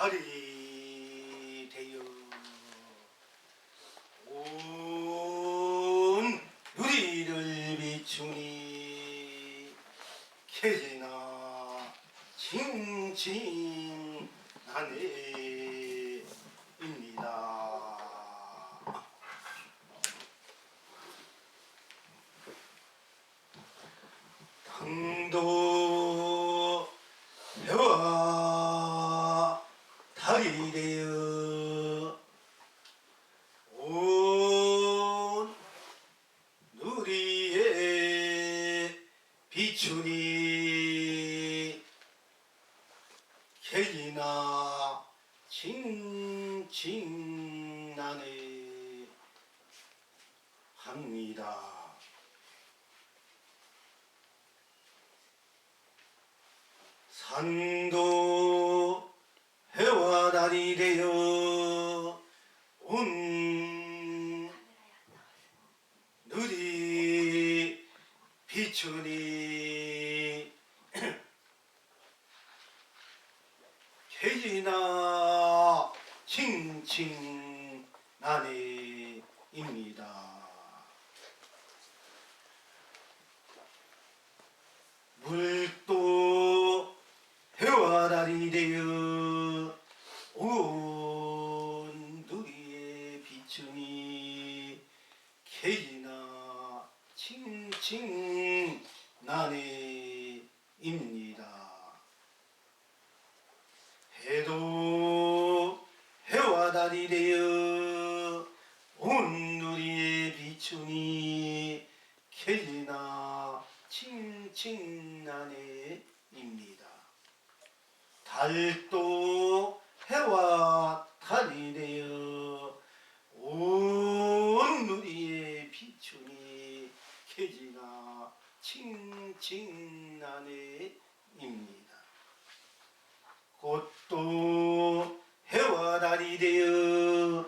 달이 되어 온 누리를 비추니 캐지나 칭칭 나네입니다. 당도 해와 달이 되어 온 누리에 비추니 캐지나 칭칭 나네 합니다. 산도 해와 달이 되어 온 누리 비추니 캐지나 칭칭 나네입니다. 물도 해와 달이 되어 온 누리에 비추니 캐지나 칭칭 나네입니다. 해도 해와 달이 되어 온 누리에 비추니 캐지나 칭칭 나네입니다. 달도 해와 달이 되어 온 누리에 비추니 캐지나 칭칭 나네입니다. 꽃도 해와 달이 되어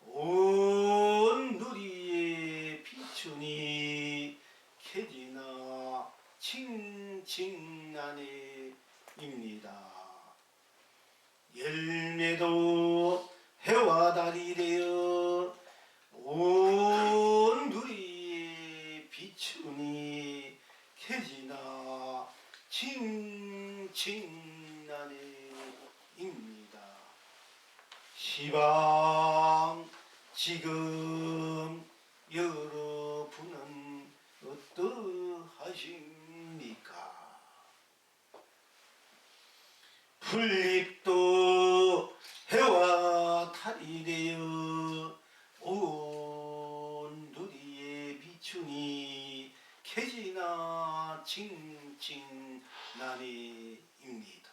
온 누리에 비추니 캐지나 칭칭 나네입니다. 열매도 해와 달이 되어 온 누리에 비추니 캐지나 칭칭 나네입니다. 시방 지금 여러분은 어떠하십니까? 풀잎도 해와 달이 되어 온 누리에 비추니 캐지나 칭칭 나네입니다.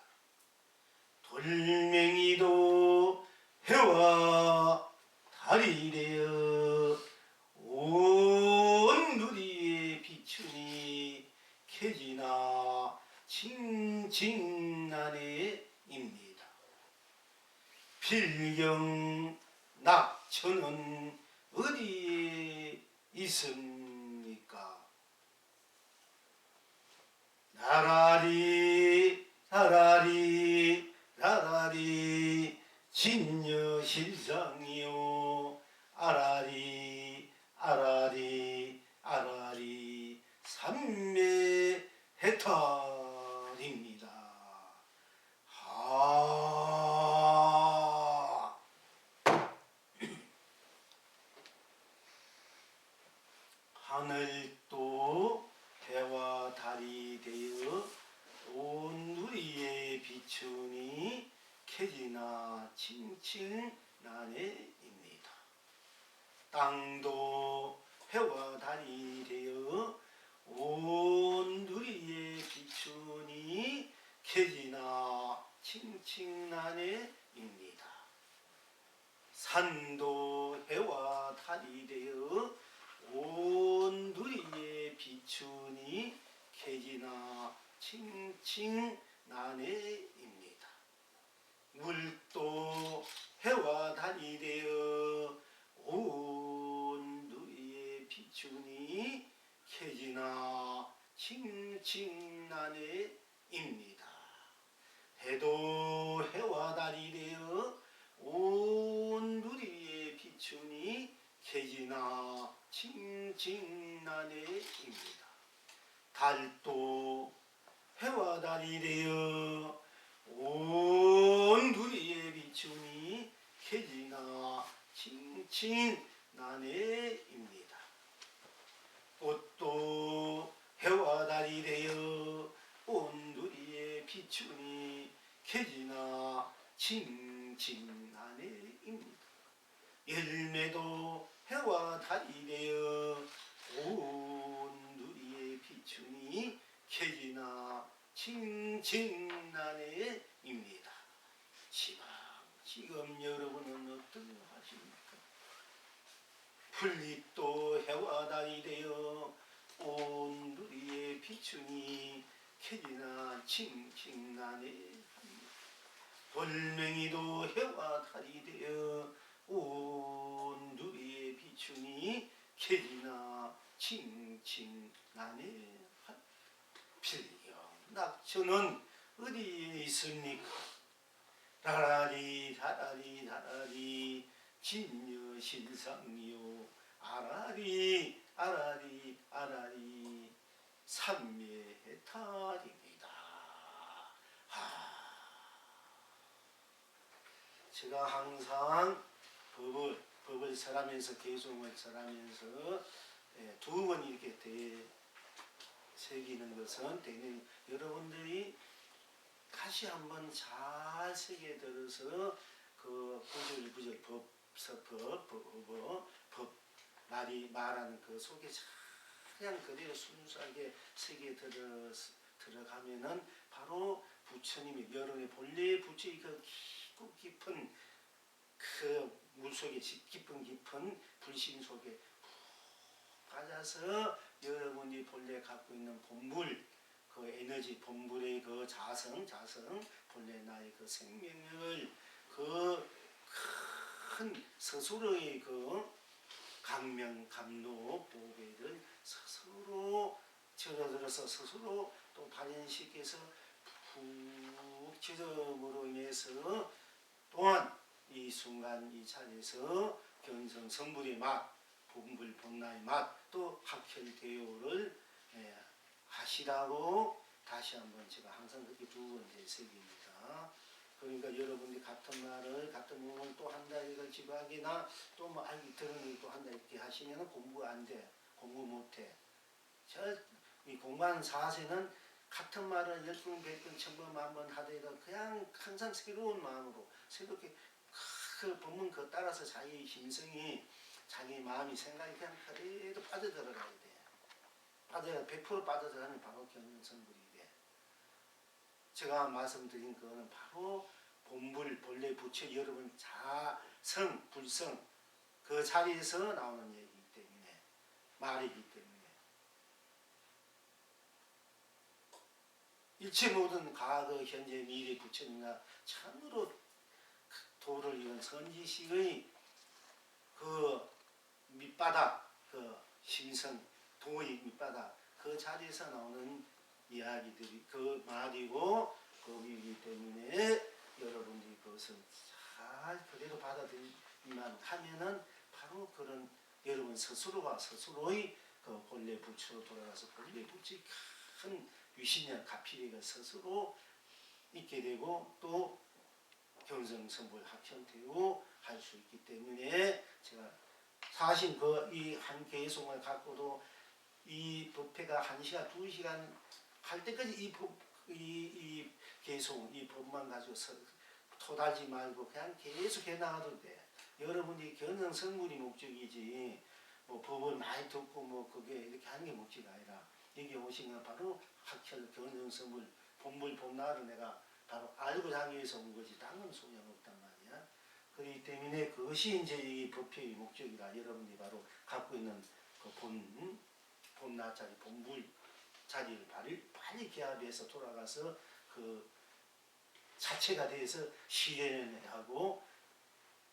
돌멩이도 해와 달이 되어 온 누리에 비추니 캐지나 칭칭 나네입니다. 필경 낙천은 어디에 있습니까? 나라리 나라리 나라리 진여실상이요 아라리 아라리 아라리 삼매해탈입니다. 하늘도 해와 달이 되어 온 누리에 비추니 캐지나 칭칭 나네입니다. 땅도 해와 달이 되어 온 누리에 비추니 캐지나 칭칭 나네입니다. 산도 해와 달이 되어 온 누리에 비추니 캐지나 칭칭 나네입니다. 물도 해와 달이 되어 온 누리에 비추니 캐지나 칭칭 나네입니다. 해도 해와 달이 되어 온 누리에 비추니 개지나 칭칭나네입니다. 달도 해와 달이 되어 온 누리에 비추니 개지나 칭칭나네입니다. 꽃도 해와 달이 되어 온 누리에 비추니 개지나 칭칭나네입니다. 열매도 해와 달이 되어 온 누리에 비추니 개지나 칭칭나네입니다. 지금 여러분은 어떠하십니까? 풀잎도 해와 달이 되어 온 누리에 비추니 개지나 칭칭나네. 돌멩이도 해와 달이 되어 온 누리에 비추니 개지나 칭칭나네. 필경 낙천은 어디에 있습니까? 라라리 라라리 라라리 진여실상이요 아라리 아라리 아라리 삼매해탈입니다. 제가 항상 법을 설하면서 개송을 설하면서 두 번 이렇게 새기는 것은 대는 여러분들이 다시 한번 잘 새겨 들어서 그 구절구절 법 말하는 그 속에 그냥 그대로 순수하게 새겨 들어가면은 바로 부처님이 여러분의 본래 부처의 그 깊은 그 물속에 깊은 불신 속에 빠져서 여러분이 본래 갖고 있는 본물 그 에너지 본물의 그 자성 본래 나의 그 생명을 그 큰 스스로의 그 강명 감로 보배를 스스로 절어들어서 스스로 또 발현시켜서 푹 지름으로 인해서 또한 이 순간 이 자리에서 견성 성불의 맛 본불 본나의 맛 또 학혈대오를 하시라고 다시 한번 제가 항상 그렇게 두 번째 새깁니다. 그러니까 여러분들이 같은 말을 같은 부분을 또 한다 이걸 지각이나 또 뭐 알기 들은 또 한다 이렇게 하시면 공부 안 돼. 공부 못 해. 이 공부하는 사세는 같은 말을 10번, 100번, 1000번, 10,000번 하더라도 그냥 항상 새로운 마음으로 새롭게 그 본문 그 따라서 자기의 심성이 자기 마음이 생각이 그냥 그래도 빠져들어가야 돼. 100% 빠져들어가면 바로 견성불이 돼. 제가 말씀드린 거는 바로 본불, 본래 부처 여러분 자성, 불성 그 자리에서 나오는 얘기이기 때문에 말이기 때문에 일체 모든 과거, 현재, 미래 부처님과 참으로 도를 이룬 선지식의 그 밑바닥, 그 심성, 도의 밑바닥 그 자리에서 나오는 이야기들이 그 말이고 거기이기 때문에 여러분들이 그것을 잘 그대로 받아들이만 하면은 바로 그런 여러분 스스로가 스스로의 그 본래 부처로 돌아가서 본래 부처의 큰 유신이나 가피리가 스스로 있게 되고 또 견성성불 학현태우 할 수 있기 때문에 제가 사실 그 이 한 개송을 갖고도 이 법회가 1시간, 2시간 할 때까지 이 개송, 이 법만 가지고 토달지 말고 그냥 계속 해나가도 돼. 여러분이 견성성불이 목적이지 뭐 법을 많이 듣고 뭐 그게 이렇게 하는 게 목적이 아니라 여기 오신 건 바로 학혈 견성성불 본물 본나를 내가 바로 알고 하기 위해서 온 거지 다른 소용없단 말이야. 그렇기 때문에 그것이 이제 이 법회의 목적이라 여러분들이 바로 갖고 있는 그 본나 자리, 본물 자리를 빨리 개합해서 돌아가서 그 자체가 돼서 실현하고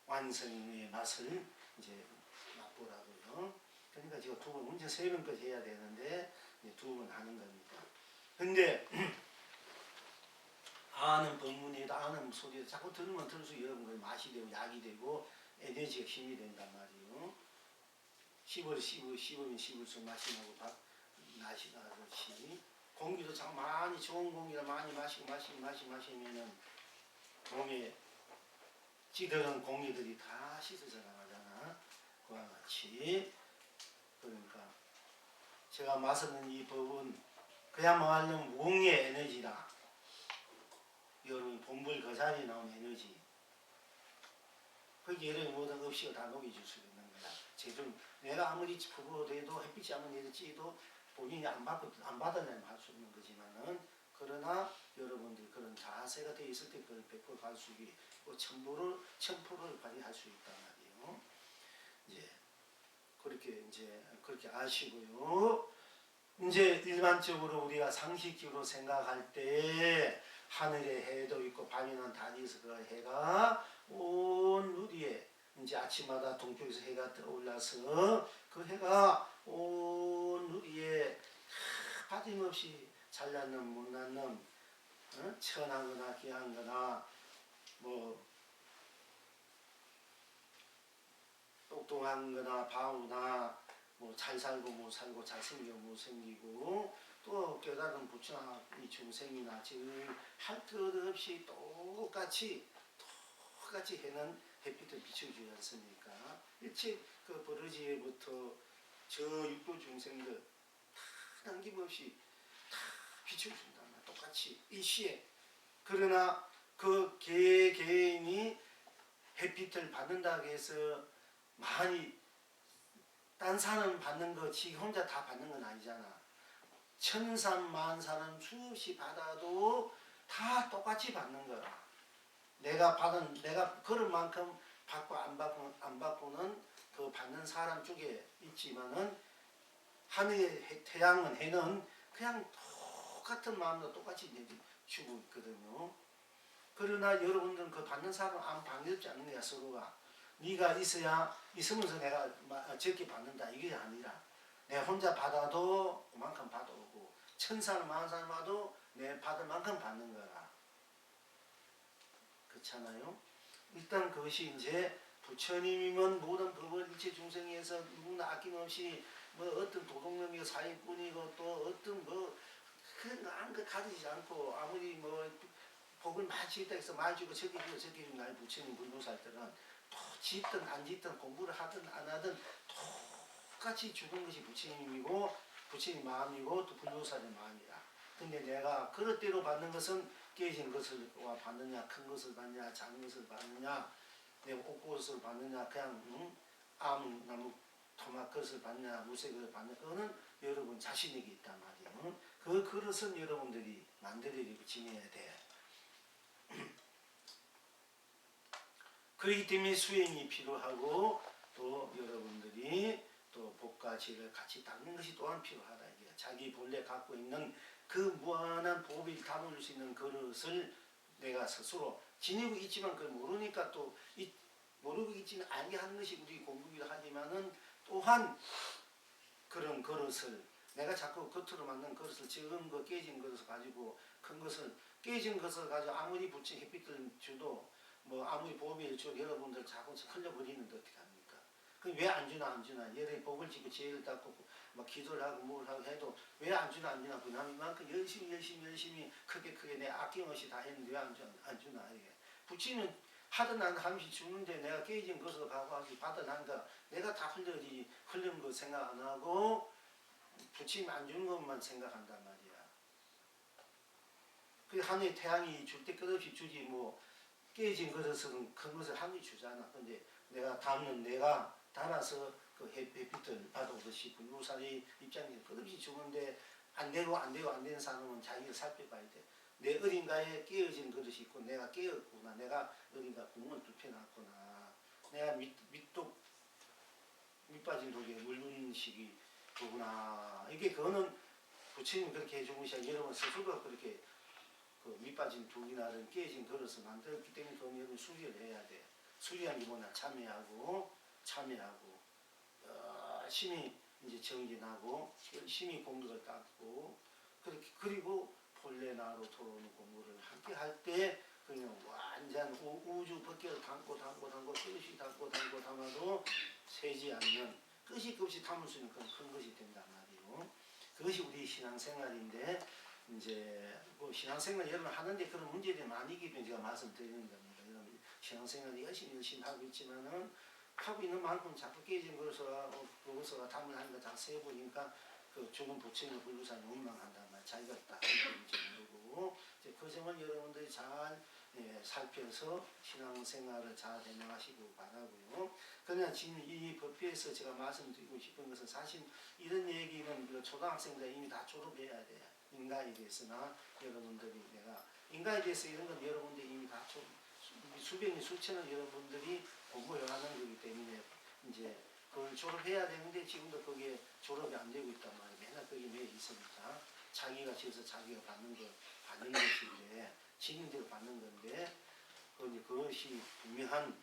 완성의 맛을 이제 맛보라고요. 그러니까 제가 두 번, 문제 3번까지 해야 되는데 두 번 하는 겁니다. 근데 아는 법문 사람 소리에 자꾸 들으면 들을수록 여러분 맛이 되고 약이 되고 에너지가 힘이 된단 말이에요. 씹으면 씹을수록 맛이 나고 맛이 나듯이 공기도 참 많이 좋은 공기를 많이 마시면은 몸에 찌들은 공기들이 다 씻어져 나가잖아. 그와 같이 그러니까 제가 마시는 이 법은 그야말로 무궁의 에너지다. 여러분 본불 그 자리에 나온 에너지. 거기 여러분 모든 없이가 다 녹여줄 수 있는 거야. 제대로 내가 아무리 부부돼도 햇빛이 아무리 내리지도 본인이 안 받아내면 할 수 있는 거지만은 그러나 여러분들이 그런 자세가 되어 있을 때 그걸 100% 갈 수 있고 천포를 발휘할 수 있단 말이에요. 이제 그렇게 아시고요. 이제 일반적으로 우리가 상식적으로 생각할 때 하늘에 해도 있고 밤에는 달이 있어 그 해가 온 누리에 이제 아침마다 동쪽에서 해가 떠올라서 그 해가 온 누리에 빠짐없이 잘났는 못났는 천하거나 귀한거나 뭐 똑똑한거나 바우나 뭐 잘 살고 못 살고 잘생기고 못 생기고 또 깨달은 부처나 이 중생이나 지금 할 것 없이 똑같이 해는 햇빛을 비춰주지 않습니까? 일체 그 버러지부터 저 육도 중생들 다 남김없이 다 비춰준다. 똑같이 일시에. 그러나 그 개인이 햇빛을 받는다고 해서 많이 딴 사람 받는 거 지 혼자 다 받는 건 아니잖아. 천산만사는 수없이 받아도 다 똑같이 받는 거라. 내가 그런 만큼 받고 안 받고는 그 받는 사람 쪽에 있지만은 하늘의 태양은 해는 그냥 똑같은 마음으로 똑같이 주고 있거든요. 그러나 여러분들은 그 받는 사람 안 방해롭지 않는 거야 서로가. 네가 있으면서 내가 적게 받는다 이게 아니라 내가 혼자 받아도 그만큼 받아오고 천사는 만사는 봐도 내 받을 만큼 받는 거라. 그렇잖아요. 일단 그것이 이제 부처님이면 모든 법을 일체 중생에서 누구나 아낌없이 뭐 어떤 도둑놈이고 사기꾼이고 또 어떤 뭐 그런 거 아무것도 가리지 않고 아무리 뭐 복을 많이 지었다 해서 많이 주고 저기 주고 나의 부처님 불교살들은 또 짓든 안 짓든 공부를 하든 안 하든 똑같이 주는 것이 부처님이고 부처님 마음이고 또 불교살의 마음이라. 근데 내가 그릇대로 받는 것은 깨진 것을 받느냐 큰 것을 받느냐 작은 것을 받느냐 내가 옷것을 받느냐 그냥 나무 토막 것을 받느냐 무쇠 것을 받느냐 그거는 여러분 자신에게 있단 말이에요. 그 그릇은 여러분들이 만들어내고 지내야 돼. 그렇기 때문에 수행이 필요하고 또 여러분들이 또 복과 지를 같이 닦는 것이 또한 필요하다. 이게 자기 본래 갖고 있는 그 무한한 법을 담을 수 있는 그릇을 내가 스스로 지니고 있지만 그걸 모르니까 또 모르고 있지는 알게 하는 것이 우리 공부이라 하지만은 또한 그런 그릇을 내가 자꾸 겉으로 만든 그릇을 적은 거 깨진 그릇을 가지고 큰 것을 깨진 것을 가지고 아무리 붙인 햇빛을 줘도 뭐 아무리 보비를 줘도 여러분들 자꾸 흘려버리는데 어떻게 합니까? 그 왜 안 주나 얘들이 복을 지고 죄를 닦고 막 기도를 하고 뭘 하고 해도 왜 안 주나 그 남이 만큼 열심히 크게 내 아낌없이 다 했는데 왜 안 주나 이게 부치는 하든 안 하면서 주는데 내가 깨진 것을 가고 받아난다 내가 다 흘린 거 생각 안 하고 부치면 안 주는 것만 생각한단 말이야. 그 하늘의 태양이 줄 때 끝없이 주지 뭐 깨진 그릇은 큰 것을 하늘이 주잖아. 근데 내가 달아서 그 햇빛을 받아오듯이 불교사의 입장에서 끝없이 주는데 안 되는 사람은 자기를 살펴봐야 돼. 내 어딘가에 깨어진 그릇이 있고 내가 깨었구나. 내가 어딘가 구멍을 뚫혀놨구나. 내가 밑빠진 독에 물든 식이 그구나. 이게 그거는 부처님 그렇게 해주고 여러분 스스로가 그렇게 그 밑빠진 독이나 깨진 그릇을 만들었기 때문에 그건 여러분 수리를 해야 돼. 수리한 게 뭐냐 참여하고 열심히 이제 정진하고 열심히 공덕을 닦고 그리고 본래 나로 돌아오는 공부를 함께 할 때 그냥 완전 우주 벗겨를 담고 끝이 담고 담아도 새지 않는 끝이 없이 담을 수 있는 그런 큰 것이 된단 말이에요. 그것이 우리 신앙생활인데 이제 뭐 신앙생활 여러분 하는데 그런 문제들이 많이 있기 때문에 제가 말씀드리는 겁니다. 여러분 신앙생활 열심히 하고 있지만은 하고 있는 만큼 자꾸 깨진 그것을 담을 하는 거 다 세보니까 그 죽은 부처님의 불구산이 원망한단 말이야. 자기가 딱 모르고 이제 그 점을 여러분들이 잘 살펴서 신앙생활을 잘 해나가시고 바라고요. 그러나 지금 이 법회에서 제가 말씀드리고 싶은 것은 사실 이런 얘기는 그 초등학생들 이미 다 졸업해야 돼요. 인간에 대해서나 여러분들이 내가 인간에 대해서 이런 건 여러분들이 이미 다 수백년 수천년 여러분들이 공부해가는 거기 때문에 이제 그걸 졸업해야 되는데 지금도 그게 졸업이 안 되고 있단 말이에요. 맨날 거기 매 있으니까 자기가 지어서 자기가 받는 것인데 지는 대로 받는 건데 그것이 분명한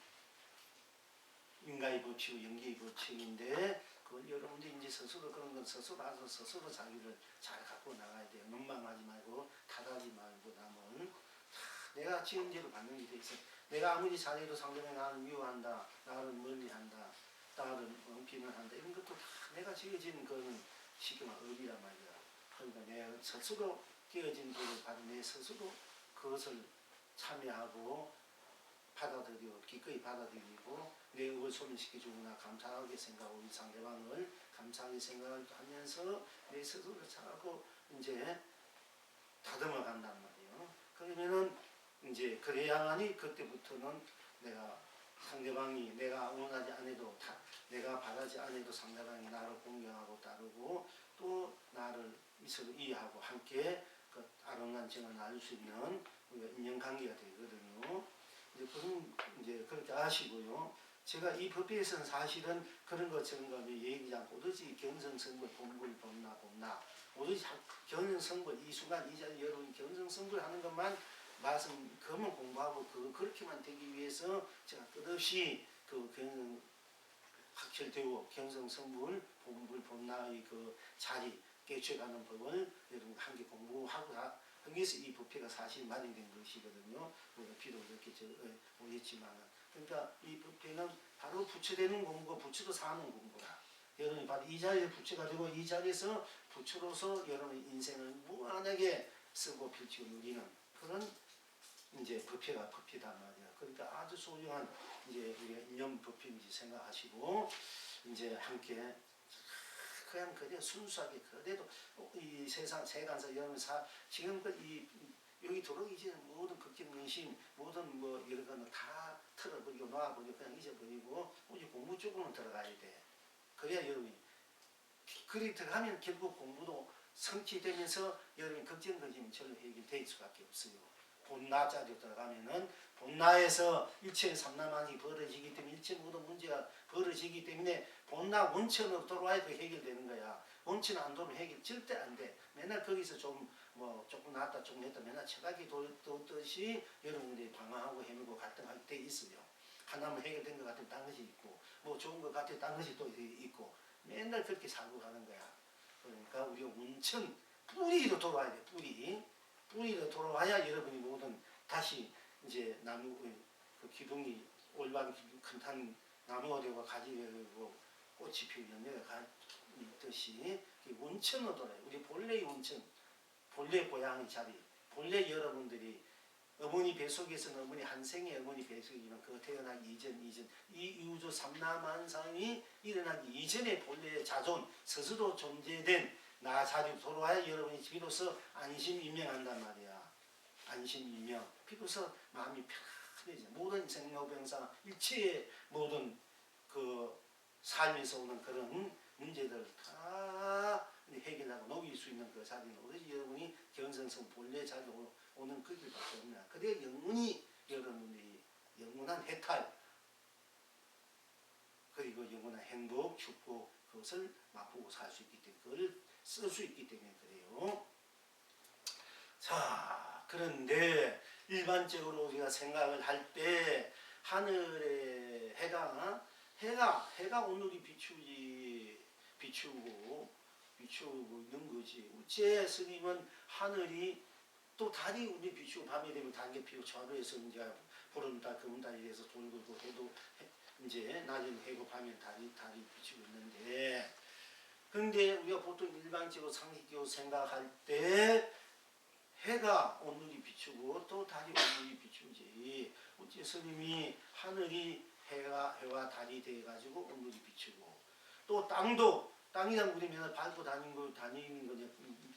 인간의 법칙이고 영계의 법칙인데 그걸 여러분들이 이제 스스로 그런 건 스스로 알아서 스스로 자기를 잘 갖고 나가야 돼요. 원망하지 말고 탓하지 말고 남은 내가 지은 대로 받는 게 돼 있어. 내가 아무리 잘해도 상대방이 나를 미워한다, 나를 멀리한다, 나를 비난한다 이런 것도 다 내가 지어진 거는 지금 업이란 말이야. 그러니까 내가 스스로 끼어진 대로 받은 내 스스로 그것을 참여하고 받아들이고 기꺼이 받아들이고 내 업을 소멸시켜주거나 감사하게 생각하고 이 상대방을 감사하게 생각하면서 내 스스로를 잘하고 이제 다듬어 간단 말이에요. 그러면은 이제 그래야만이 그때부터는 내가 상대방이 내가 원하지 않아도 내가 바라지 않아도 상대방이 나를 공경하고 따르고 또 나를 서로 이해하고 함께 그 아름다운 정을 나눌 수 있는 인연관계가 되거든요. 이제 그런 이제 그렇게 아시고요. 제가 이 법회에서는 사실은 그런 것처럼 얘기하지 않고 오로지 견성성불 본불 법나 오로지 견성성불 이 순간 이 자리 여러분이 견성성불 하는 것만 그것만 공부하고 그렇게만 되기 위해서 제가 끝없이 그 견성 확철되고 견성성불 본불 법나의 그 자리 깨쳐가는 법을 여러분 함께 공부하고 하기 위해서 이 법회가 사실 마련된 것이거든요. 비록 이렇게 오겠지만 그러니까 이 법회는 바로 부처되는 공부가 부처로 사는 공부라. 여러분이 바로 이 자리에 부처가 되고 이 자리에서 부처로서 여러분의 인생을 무한하게 쓰고 펼치고 누리는 그런 이제 법회단 말이야. 그러니까 아주 소중한 이제 우리가 인연 법회인지 생각하시고 이제 함께 그냥 그대로 순수하게 그대로 이 세상 세간사 여러분 지금껏 여기 들어오기 전에 모든 걱정민심 모든 뭐 여러 가지 다 틀어버리고 놔버리고 그냥 잊어버리고 오직 공부 쪽으로는 들어가야 돼. 그래야 여러분이 그리 들어가면 결국 공부도 성취되면서 여러분 걱정 거짐이 절로 해결될 수밖에 없어요. 본나자로 들어가면은 본나에서 일체 삼라만이 벌어지기 때문에 일체 모든 문제가 벌어지기 때문에 본나 원천으로 돌아와야 해결되는 거야. 원천 안 돌면 해결 절대 안 돼. 맨날 거기서 조금 나았다 조금 냈다 맨날 처각이 돌듯이 여러분들이 방황하고 헤매고 갈등할 때 있어요. 하나만 해결된 것 같으면 딴 것이 있고 뭐 좋은 것 같으면 딴 것이 또 있고 맨날 그렇게 살고 가는 거야. 그러니까 우리가 원천 뿌리로 돌아와야 돼. 뿌리로 돌아와야 여러분이 모든 다시 이제 나무 그 기둥이 올바른 큰탄 나무가 되고 가지가 되고 꽃이 피고 열매가 있듯이 원천으로 돌아요. 우리 본래의 원천, 본래 고향의 자리, 본래 여러분들이 어머니 뱃속에서는 어머니 한 생의 어머니 뱃속이면 그 태어나기 이전 이 우주 삼라만상이 일어나기 이전에 본래의 자존 스스로 존재된 나 자리로 돌아와야 여러분이 비로소 안심임명한단 말이야. 안심임명. 비로소 마음이 편해져. 모든 생로병사 일체의 모든 그 삶에서 오는 그런 문제들을 다 해결하고 녹일 수 있는 그 자리는 오로지 여러분이 견성성 본래 자리로 오는 그 길밖에 없나. 그래야 영원히 여러분이 영원한 해탈 그리고 영원한 행복, 축복 그것을 맛보고 살 수 있기 때문에 그걸 쓸 수 있기 때문에 그래요. 자, 그런데 일반적으로 우리가 생각을 할 때 하늘의 해가 오늘이 비추고 있는 거지. 우째 스님은 하늘이 또 달이 우리 비추고 밤이 되면 단계 피고 좌로에서 이제 보름달, 금달 이래서 돌고 해도 이제 낮은 해고 밤에 달이 비추고 있는데, 근데 우리가 보통 일반적으로 상식적으로 생각할 때 해가 온누리 비추고 또 달이 온누리 비추지, 어째 스님이 하늘이 해와 달이 돼가지고 온누리 비추고, 또 땅이란 우리 맨날 밟고 다니는 거냐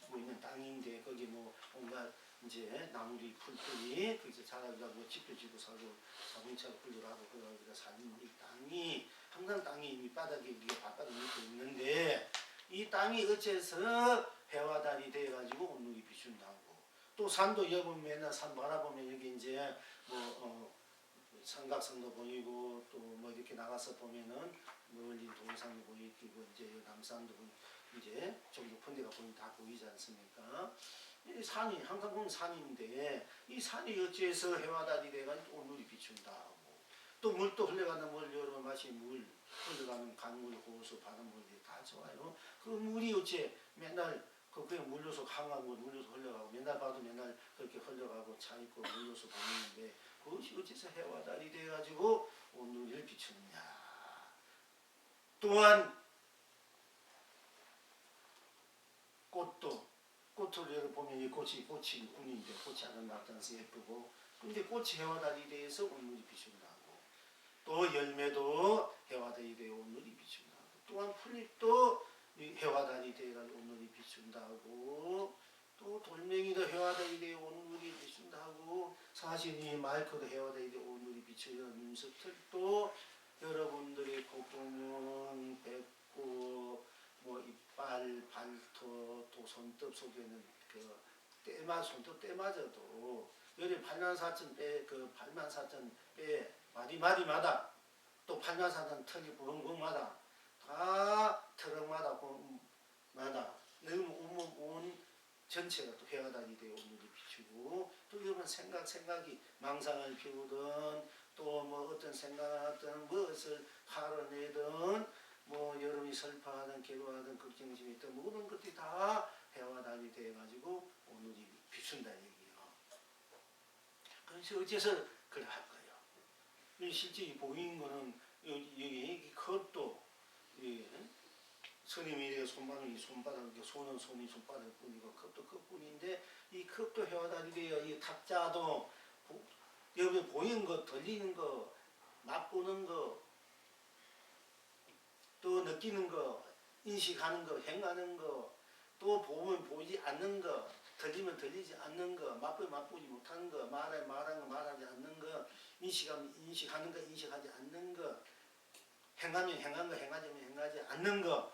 보이는 땅인데, 거기 뭐 뭔가 이제 나무리 풀들이 거기서 자라고 집도 지고 살고 자동차 굴러가고 그러니까 사는 이 땅이 항상 땅이 밑바닥에 우리가 바닥에 밑에 있는데, 이 땅이 어째서 해와 달이 돼가지고 온누리 비춘다고. 또 산도 여기 맨날 산 바라보면 여기 이제 뭐 삼각산도 보이고 또 뭐 이렇게 나가서 보면은 멀리 동산도 보이고 이제 남산도 이제 좀 높은 데가 다 보이지 않습니까? 이 산이 항상 보면 산인데, 이 산이 어째서 해와 달이 돼가지고 온누리 비춘다. 또 물도 흘러가는 물, 여러 마시 물 흘러가는 강물, 호수, 바닷물이 다 좋아요. 그 물이 어째 맨날 그게 물려서 강한 물 물려서 흘러가고, 맨날 봐도 맨날 그렇게 흘러가고 차 있고 물려서 보이는데, 그것이 어째서 해와 달이 돼가지고 온누리를 비추느냐. 또한 꽃을 여기 보면 이 꽃이 군인데 꽃이 아름답다면서 예쁘고, 근데 꽃이 해와 달이 돼서 온누리 비춘다고. 또 열매도 해와 달이 되어 온누리 비춘다고. 또한 풀잎도 해와 달이 되어가지고 온누리 비춘다고. 또 돌멩이도 해와 달이 되어 온누리 비춘다고. 사실 이 마이크도 해와 달이 되어 온누리 비추는 눈썹틀도 여러분들의 콧구멍, 배꼽, 뭐 이빨, 발톱, 또 손톱 속에는 그 손톱 때마저도 여기 8만4천 배, 그 8만4천 배 마디마다, 또 8만4천 턱이 부릉부릉마다 다 트럭마다 너무 온 전체가 또 해와 달이 되어 온누리 비추고, 또 여러분 생각이 망상을 피우든 또 뭐 어떤 생각하든 무엇을 하러내든 뭐 여러분이 슬퍼하든 괴로워하든 걱정심이 있든 모든 것들이 다 해와 달이 돼가지고 온누리 비춘다 얘기예요. 그래서 어째서 그래 할 거예요. 실제 보이는 거는 여기 컵도 스님이 손바닥이 손이 손바닥 뿐이고 컵도 컵뿐인데, 이 컵도 해와 달이 돼요. 이 탁자도 여기 보이는 거, 들리는 거, 맛보는 거, 또 느끼는 거, 인식하는 거, 행하는 거, 또 보면 보이지 않는 거, 들리면 들리지 않는 거, 맛보면 맛보지 못하는 거, 말하는 거 말하지 않는 거, 인식하는 거 인식하지 않는 거, 행하면 행한 거 행하지 행하지 않는 거,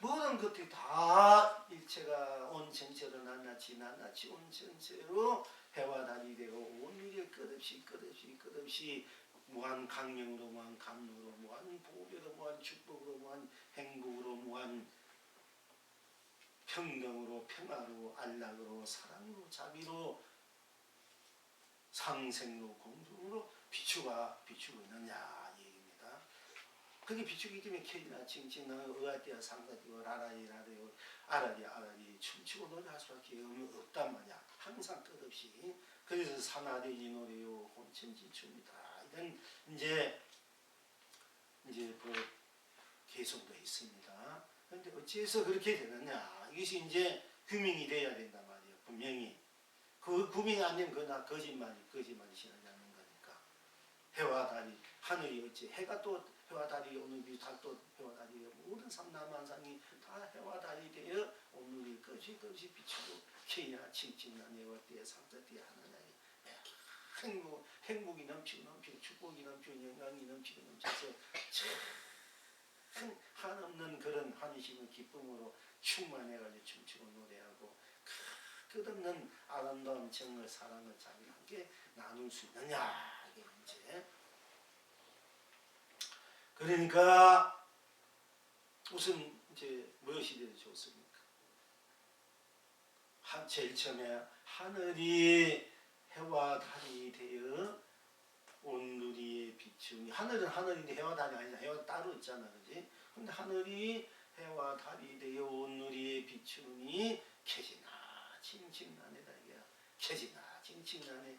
모든 것들이 다 일체가 온 전체로 낱낱이 온 전체로 해와 달이 되고 온누리에 끝없이 무한 강령으로, 무한 감로로, 무한 보배로, 무한 축복으로, 무한 행복으로, 무한 평등으로, 평화로, 안락으로, 사랑으로, 자비로, 상생으로, 공중으로 비추고 있느냐 얘기입니다. 그게 비추기 때문에 캐리나 칭칭나 의아띠야 상사띠고 아라리 춤추고 노래할 수밖에 없단 말이야. 항상 끝없이. 그래서 산하대지 노래요 혼천지춤이다. 이런 이제 그 개성도 있습니다. 그런데 어찌해서 그렇게 되느냐? 이것이 이제 규명이 돼야 된단 말이에요. 분명히. 그 구명이 안 되면 그나 거짓말이 신하지 않는 거니까. 해와 달이, 하늘이 어찌 해가 또 해와 달이 오늘이 달도 해와 달이 모든 삼라만상이 다 해와 달이 되어 오늘이 끝이 비추고 케이나 칭칭나 내월띠에 상자띠에 하느냐에 행복이 넘치고 축복이 넘치고 영광이 넘치고 넘쳐서 참 한없는 그런 환희심의 기쁨으로 충만해가지고 춤추고 노래하고 끝없는 아름다운 정을 사랑을 자기와 함께 나눌 수 있느냐 이게 문제. 그러니까 우선 이제 무엇이 되어 좋습니까? 제일 처음에 하늘이 해와 달이 되어 온누리에 비추니, 하늘은 하늘인데 해와 달이 아니잖아. 해와 따로 있잖아, 그지? 근데 하늘이 해와 달이 되어 온누리에 비추니 캐지나 칭칭나네다 이게 켜지나 찡찡나네.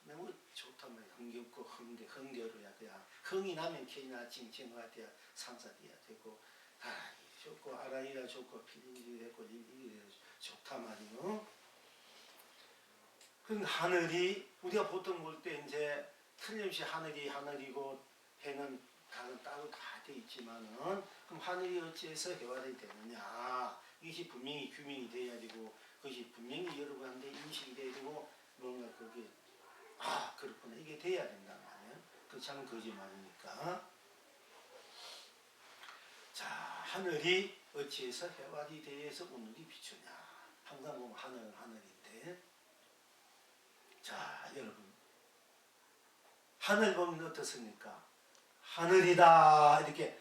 너무 좋단 말이야. 흥겹고 흥겨로야 그야. 흥이 나면 켜지나 찡찡해야 돼야 상사돼야 되고 아 좋고 아라이라 좋고 필링이 되고 이게 좋단 말이요. 그 하늘이 우리가 보통 볼 때 이제 틀림없이 하늘이 하늘이고 해는 다른 따로 다 돼 있지만은 그럼 하늘이 어찌해서 해화되게 되느냐 이것이 분명히 규명이 돼야 되고 그것이 분명히 여러분한테 인식이 돼야 되고 뭔가 그게 아 그렇구나 이게 돼야 된단 말이에요. 그렇지 않으면 거짓말이니까. 자 하늘이 어찌해서 해화리 대해서 오늘이 비추냐 항상 보면 하늘은 하늘인데 자 여러분 하늘 보면 어떻습니까? 하늘이다 이렇게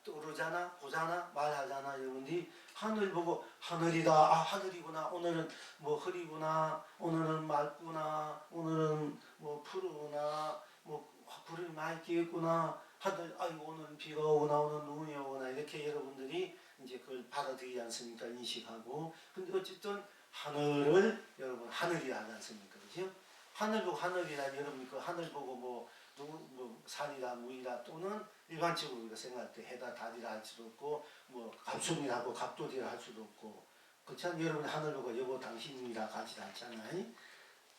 떠오르잖아 보잖아 말하잖아 여러분들이 하늘 보고 하늘이다 아 하늘이구나 오늘은 뭐 흐리구나 오늘은 맑구나 오늘은 뭐 푸르구나 뭐 불이 많이 끼겠구나 하늘 아이고 오늘은 비가 오구나 오늘 눈이 오구나 이렇게 여러분들이 이제 그걸 받아들이지 않습니까 인식하고 근데 어쨌든 하늘을 여러분 하늘이라 하지 않습니까 그죠? 하늘 보고 하늘이라 여러분 그 하늘 보고 뭐 산이다 물이다 또는 일반적으로 우리가 생각할 때 해다 달이라 할 수도 없고 뭐 갑순이라고 갑돌이라 할 수도 없고 그렇지 않 여러분 하늘 보고 여보 당신이라 가지 않잖아요.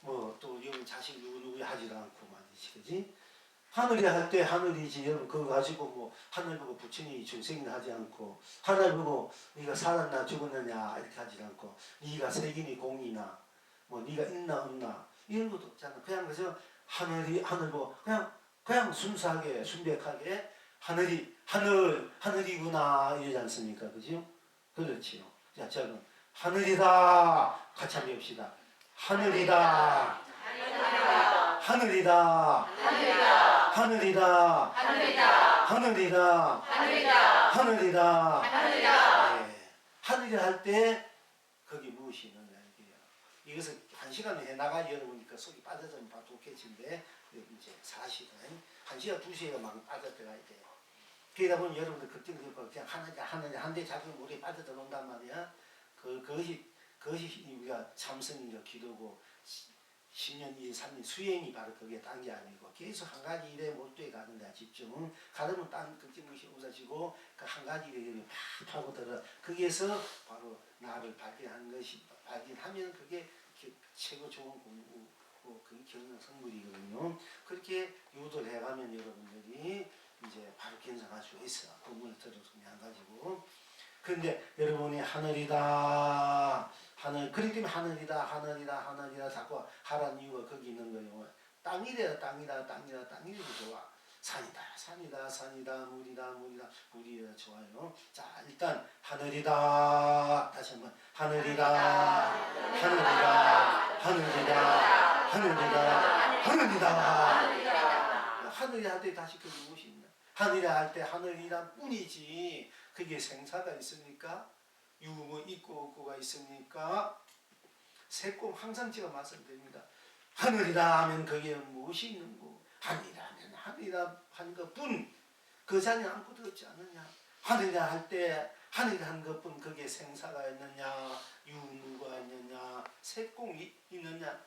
뭐 또 여러분 자식 누구 하지도 않고 말이지 그지? 하늘이라 할 때 하늘이지 여러분 그거 가지고 뭐 하늘 보고 부처님이 중생이라 하지 않고 하늘 보고 네가 살았나 죽었느냐 이렇게 하지 않고 네가 색이니 공이나 뭐 네가 있나 없나 이런 것도 없잖아. 그냥 그저 하늘이 하늘 보고 그냥 순수하게 순백하게 하늘이구나 이러지 않습니까? 그죠? 그렇지요. 자, 그럼 하늘이다 같이 한번 해봅시다. 하늘이다. 하늘이다. 하늘이다. 하늘이다. 하늘이다. 하늘이다. 하늘이라 할 때 거기 무엇이 있느냐 이게요. 이것을 한 시간에 해나가 여러분이니까 속이 빠져들면 바로 좋겠는데 이제 사실은 한 시간 두 시간 막 빠져들어가야 돼요. 그러다 보면 여러분들 그때는 그냥 하느냐 한 대 잡으면 물에 빠져들어온단 말이야. 그것이 우리가 참선이고 기도고 10년, 2년, 3년 수행이 바로 그게 딴 게 아니고 계속 한 가지 일에 몰두해 가는 거야. 집중은 가르면 딴 걱정 것이 없어지고 그 한 가지 일에 팍 파고들어 거기에서 바로 나를 발견하는 것이 발견하면 그게 최고 좋은 공부 그게 경영 성불이거든요. 그렇게 유도를 해가면 여러분들이 이제 바로 견성할 수 있어. 공부를 들어서 그냥 가지고. 그런데 여러분이 하늘이다. 그렇기 때문에 하늘이다 자꾸 하라는 이유가 거기 있는 거예요. 땅이래요. 땅이래도 좋아. 산이다 물이라 좋아요. 자 일단 하늘이다 다시 한번 하늘이다 하늘이 할 때 다시 그게 무엇이 있나? 하늘이라 할 때 하늘이란 뿐이지 그게 생사가 있습니까? 유무 있고 없고가 있습니까? 새콤 항상 제가 말씀드립니다. 하늘이라 하면 거기에 무엇이 있는 거? 하늘이라 한 것뿐 그 자리에 아무것도 없지 않느냐? 하늘이라 할 때 하늘이라 한 것뿐 거기에 생사가 있느냐? 유무가 있느냐? 새공이 있느냐?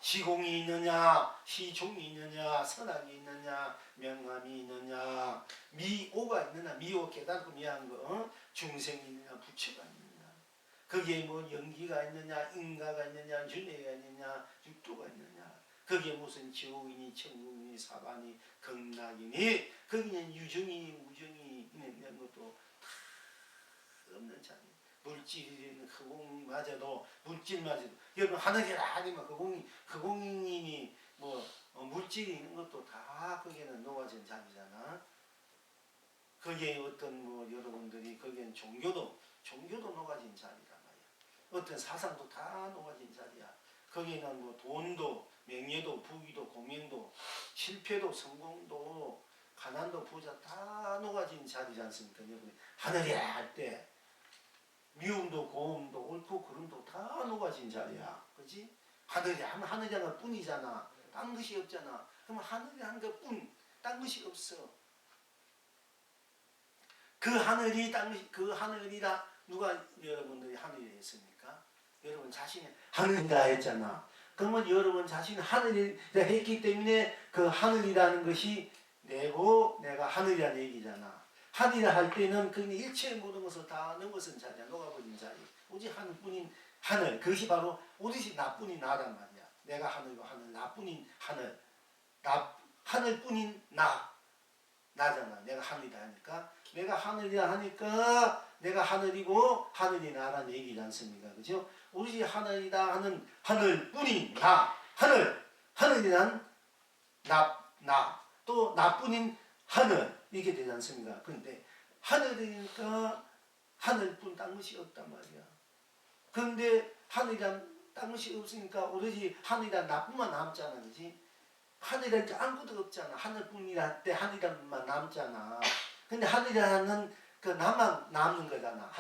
시공이 있느냐? 시종이 있느냐? 선악이 있느냐? 명암이 있느냐? 미오가 있느냐? 미오 깨닫고 미한 거 중생이 있느냐? 부처가 있느냐? 거기에 뭐 연기가 있느냐? 인가가 있느냐? 윤회가 있느냐? 육도가 있느냐? 거기에 무슨 지옥이니 천국이니 사반이 극락이니 거기는 유정이니 무정이 있는 것도 다 없는 자리. 물질이든 흑공마저도 물질마저도 여러분 하늘이라 아니면 흑공이니 뭐 물질이 있는 것도 다 거기에는 놓아진 자리잖아. 거기에 어떤 뭐 여러분들이 거기엔 종교도 놓아진 자리란 말이야. 어떤 사상도 다 놓아진 자리야. 거기에는 뭐 돈도 명예도 부귀도 공명도 실패도 성공도 가난도 부자 다 녹아진 자리지 않습니까? 여러분 하늘이라 할 때 미움도 고움도 옳고 그름도 다 녹아진 자리야. 그지? 하늘이 하면 하늘이란 뿐이잖아. 딴 것이 없잖아. 그러면 하늘이란 것뿐 딴 것이 없어. 그 하늘이라 누가 여러분들이 하늘이 했습니까? 여러분 자신이 하늘이라 했잖아. 그러면 여러분 자신이 하늘이라 했기 때문에 그 하늘이라는 것이 내고 내가 하늘이라는 얘기잖아. 하늘이라 할 때는 그 일체의 모든 것을 다 넘어선 자리야. 녹아버린 자리. 오직 하늘뿐인 하늘. 그것이 바로 오직 나뿐인 나란 말이야. 내가 하늘이고 하늘, 나뿐인 하늘. 하늘뿐인 나잖아. 내가 하늘이다 하니까. 내가 하늘이라 하니까 내가 하늘이고 하늘이 나라는 얘기지 않습니까? 그죠? 오직 하늘이다 하는 하늘뿐인 나. 하늘이란 또 나뿐인 하늘. 이게 되지 않습니까? 그런데 하늘이니까 하늘뿐 딴 것이 없단 말이야. 그런데 하늘이란 딴 것이 없으니까 오로지 하늘이란 나뿐만 남잖아. 그지? 하늘이란 게 아무것도 없잖아. 하늘뿐이라 때 하늘이란만 남잖아. 근데 하늘이라는 그 나만 남는 거잖아.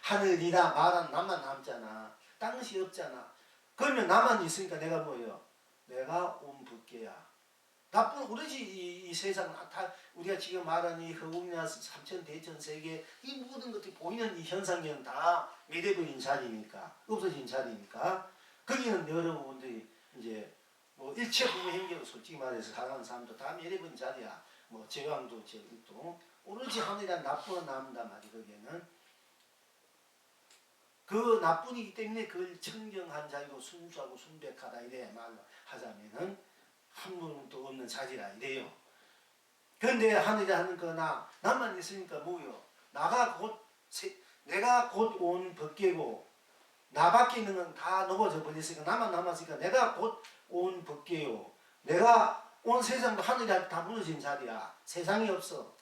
하늘이라 말한 나만 남잖아. 딴 것이 없잖아. 그러면 나만 있으니까 내가 뭐예요? 내가 온 법계야. 나쁜 오로지 이 세상 다 우리가 지금 말하는 이 허공이나 삼천 대천 세계 이 모든 것들이 보이는 이 현상계는 다 매대버린 자리니까 없어진 자리니까 거기는 여러분들이 이제 뭐 일체 부모행계로 솔직히 말해서 살아가는 사람도 다 매대버린 자리야. 뭐 제왕도 제국도 오로지 하늘이란 나뿐은 남는단 말이야. 거기에는 그 나뿐이기 때문에 그걸 청정한 자리고 순수하고 순백하다 이래 말로 하자면은 한물도 없는 자리라 이래요. 그런데 하늘이라 하는 거나 나만 있으니까 뭐요? 내가 곧 온 법계고 나밖에 있는 건 다 녹아져 버렸으니까 나만 남았으니까 내가 곧 온 법계요. 내가 온 세상도 하늘이 다 무너진 자리야. 세상이 없어.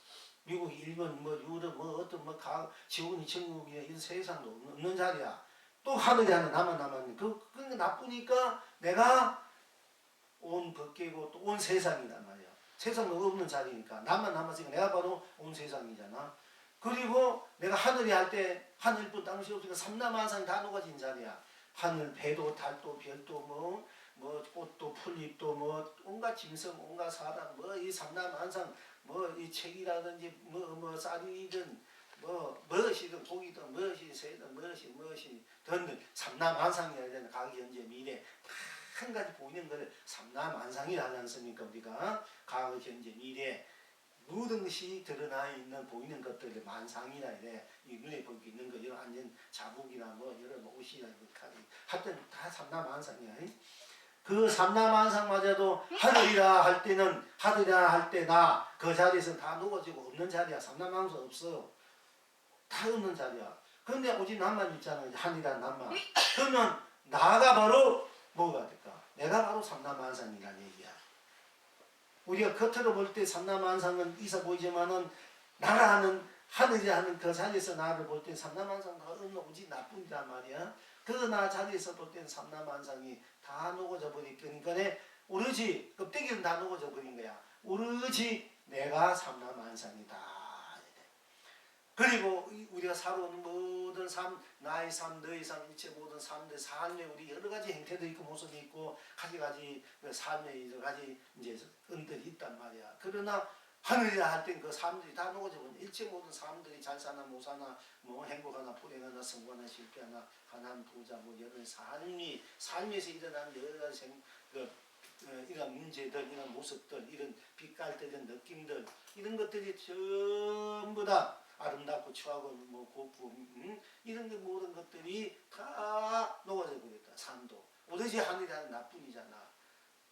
미국, 일본, 뭐 유럽, 뭐 어떤 뭐 지구니 천국이나 이런 세상도 없는 자리야. 또 하늘이 하나 나만 남았니? 그게 나쁘니까 내가 온 법계고 또 온 세상이란 말이야. 세상도 없는 자리니까 나만 남았으니까 내가 바로 온 세상이잖아. 그리고 내가 하늘이 할 때 하늘뿐 땅이 없으니까 삼라만상이 다 녹아진 자리야. 하늘, 배도, 달도, 별도, 뭐 꽃도, 풀잎도, 뭐 온갖 짐승, 온갖 사람, 뭐 이 삼라만상, 뭐 이 책이라든지 뭐 쌀이든 무엇이든 고기든 무엇이 새든 무엇이 든든 삼라만상이어야 되는 가기 현재 미래 한 가지 보이는 것을 삼라만상이라 하지 않습니까? 우리가 과거, 현재, 미래 모든 것이 드러나 있는 보이는 것들을 만상이라 이래. 이 눈에 보이고 있는 거 여러 안전 자국이나 뭐 여러 옷이나 하여튼 다 삼라만상이야. 그 삼라만상마저도 하늘이라 할 때는 하늘이라 할 때 나 그 자리에서 다 녹아지고 없는 자리야. 삼라만상 없어. 다 없는 자리야. 그런데 오직 나만 있잖아. 하늘이라 나만. 그러면 나가 바로 뭐가 될까? 내가 바로 삼라만상이라는 얘기야. 우리가 겉으로 볼 때 삼라만상은 있어 보이지만은 나라 하는 하늘이 하는 그 자리에서 나를 볼 때 삼라만상 다 없는 오직 나뿐이란 말이야. 그 나 자리에서 볼 때는 삼라만상이 다 녹아져 버릴 거니까 오로지 껍데기는 다 녹아져 버린 거야. 오로지 내가 삼라만상이다. 그리고 우리가 살아오는 모든 삶, 나의 삶, 너의 삶, 일체 모든 삶들, 삶에 우리 여러 가지 행태도 있고 모습이 있고 가지 삶에 여러 가지 이제 은들이 있단 말이야. 그러나 하늘이라 할 땐 그 삶들이 다 녹아져 버려. 일체 모든 삶들이 잘 사나 못 사나 뭐 행복하나 불행하나 성공하나 실패하나 가난 부자 뭐 여러 삶에서 일어나는 여러 가지 이런 문제들, 이런 모습들, 이런 빛깔들, 이런 느낌들 이런 것들이 전부 다 아름답고 추하고 뭐 곱고 이런 게 모든 것들이 다 녹아져 버렸다. 삶도 오로지 하늘이라는 나뿐이잖아.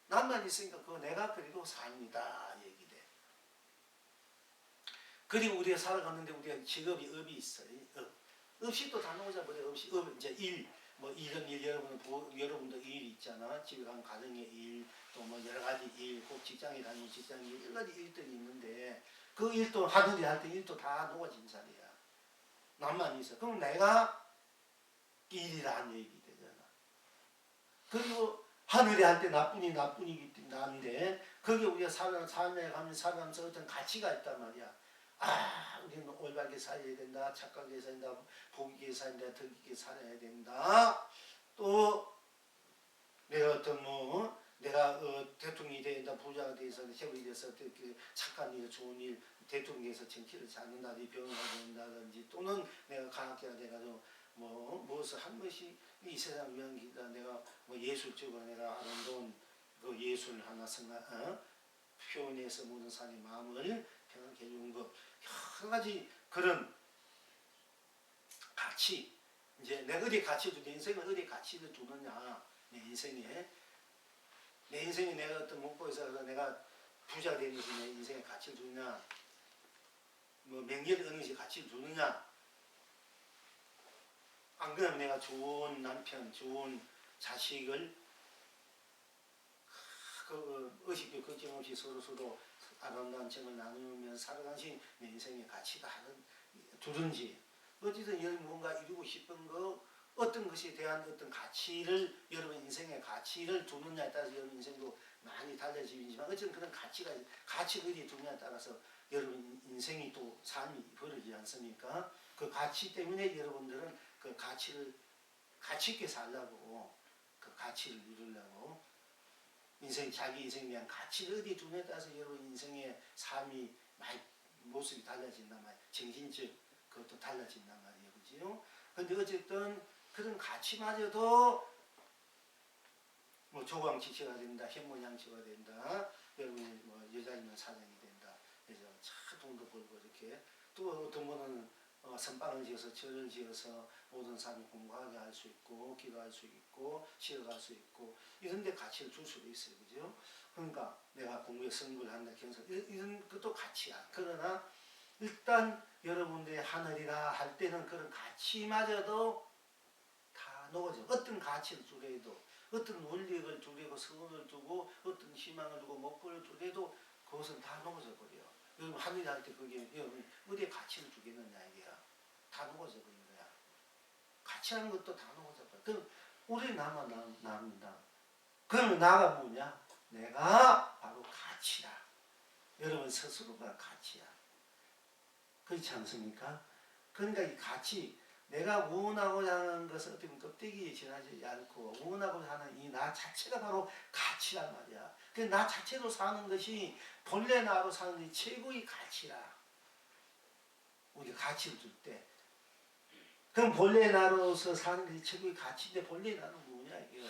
나만 있으니까 그거 내가 그래도 삶이다 얘기 돼. 그리고 우리가 살아가는데 우리가 직업이 업이 있어. 없이 또 다 녹아져 버려. 없이 이제 일 뭐 이런 일 여러분도 일 있잖아. 집에 가면 가정의 일 또 뭐 여러 가지 일, 꼭 직장에 다니는 직장 일 여러 가지 일들이 있는데 그 일도 하늘이 할 때 일도 다 녹아진 자리야. 나만 있어. 그럼 내가 일이라는 얘기 되잖아. 그리고 하늘이 할 때 나뿐이기 때문에 나인데 거기에 우리가 삶에 가면 살아가면서 어떤 가치가 있단 말이야. 우리는 올바르게 살아야 된다. 착하게 살아야 된다. 복 있게 살아야 된다. 덕 있게 살아야 된다. 또 내가 어떤 내가 대통령이 된다. 부자가 돼서 세월이 돼서 착한 일, 좋은 일, 대통령에서 정치를 잘한다든지 병을 된다든지 또는 내가 과학자가 돼가지고 무엇을 한 것이 이 세상 위한 길이다. 내가 예술적으로 내가 아름다운 그 예술 하나 표현해서 모든 사람의 마음을 평안케 해주는 것, 여러 가지 그런 가치, 이제 내가 어디 가치 내 인생을 어디 가치를 두느냐, 내 인생에 내가 어떤 목표에서 내가 부자 되는 것이 내 인생에 가치를 두느냐, 명예를 얻는 것이 가치를 두느냐, 안 그러면 내가 좋은 남편, 좋은 자식을 의식도 걱정 없이 서로 아름다운 정을 나누면서 살아가신 내 인생의 가치가 두든지, 어쨌든 여러분 뭔가 이루고 싶은 거, 어떤 것에 대한 어떤 가치를, 여러분 인생의 가치를 두느냐에 따라서 여러분 인생도 많이 달라지지만, 어쨌든 그런 가치를 어디에 두느냐에 따라서 여러분 인생이 또 삶이 벌어지지 않습니까? 그 가치 때문에 여러분들은 그 가치 있게 살려고, 그 가치를 이루려고, 자기 인생에 대한 가치를 어디에 두느냐에 따라서 여러분 인생의 삶이 많이 모습이 달라진단 말이에요. 정신적 그것도 달라진단 말이에요. 그죠? 근데 어쨌든 그런 가치마저도 조광지체가 된다, 현모양처가 된다, 여러분이 여자이면 사장이 된다, 그래서 참 돈도 벌고 이렇게, 또 어떤 분은 선방을 지어서 절을 지어서 모든 사람이 공부하게 할 수 있고, 기도할 수 있고, 쉬어갈 수 있고, 이런 데 가치를 줄 수도 있어요. 그죠? 그러니까 내가 공부에 성불을 한다, 경선, 이런 것도 가치야. 그러나 일단 여러분들이 하늘이라 할 때는 그런 가치마저도 다 녹아져. 어떤 가치를 두래도, 어떤 원리를 두래고, 선을 두고, 어떤 희망을 두고, 목표를 두래도 그것은 다 녹아져 버려. 여러분 하늘이라 할 때 그게 여러분 어디에 가치를 두겠느냐, 이게야. 다 녹아져 버린 거야. 가치라는 것도 다 녹아져 버려. 그럼 우리 남는다. 그러면 나가 뭐냐? 내가 바로 가치다. 여러분 스스로가 가치야. 그렇지 않습니까? 그러니까 이 가치, 내가 원하고자 하는 것은 어떻게 껍데기에 지나지 않고 원하고자 하는 이 나 자체가 바로 가치란 말이야. 그 나 자체로 사는 것이 본래 나로 사는 게 최고의 가치라. 우리 가치를 줄 때. 그럼 본래 나로서 사는 것이 최고의 가치인데, 본래 나는 뭐냐 이게.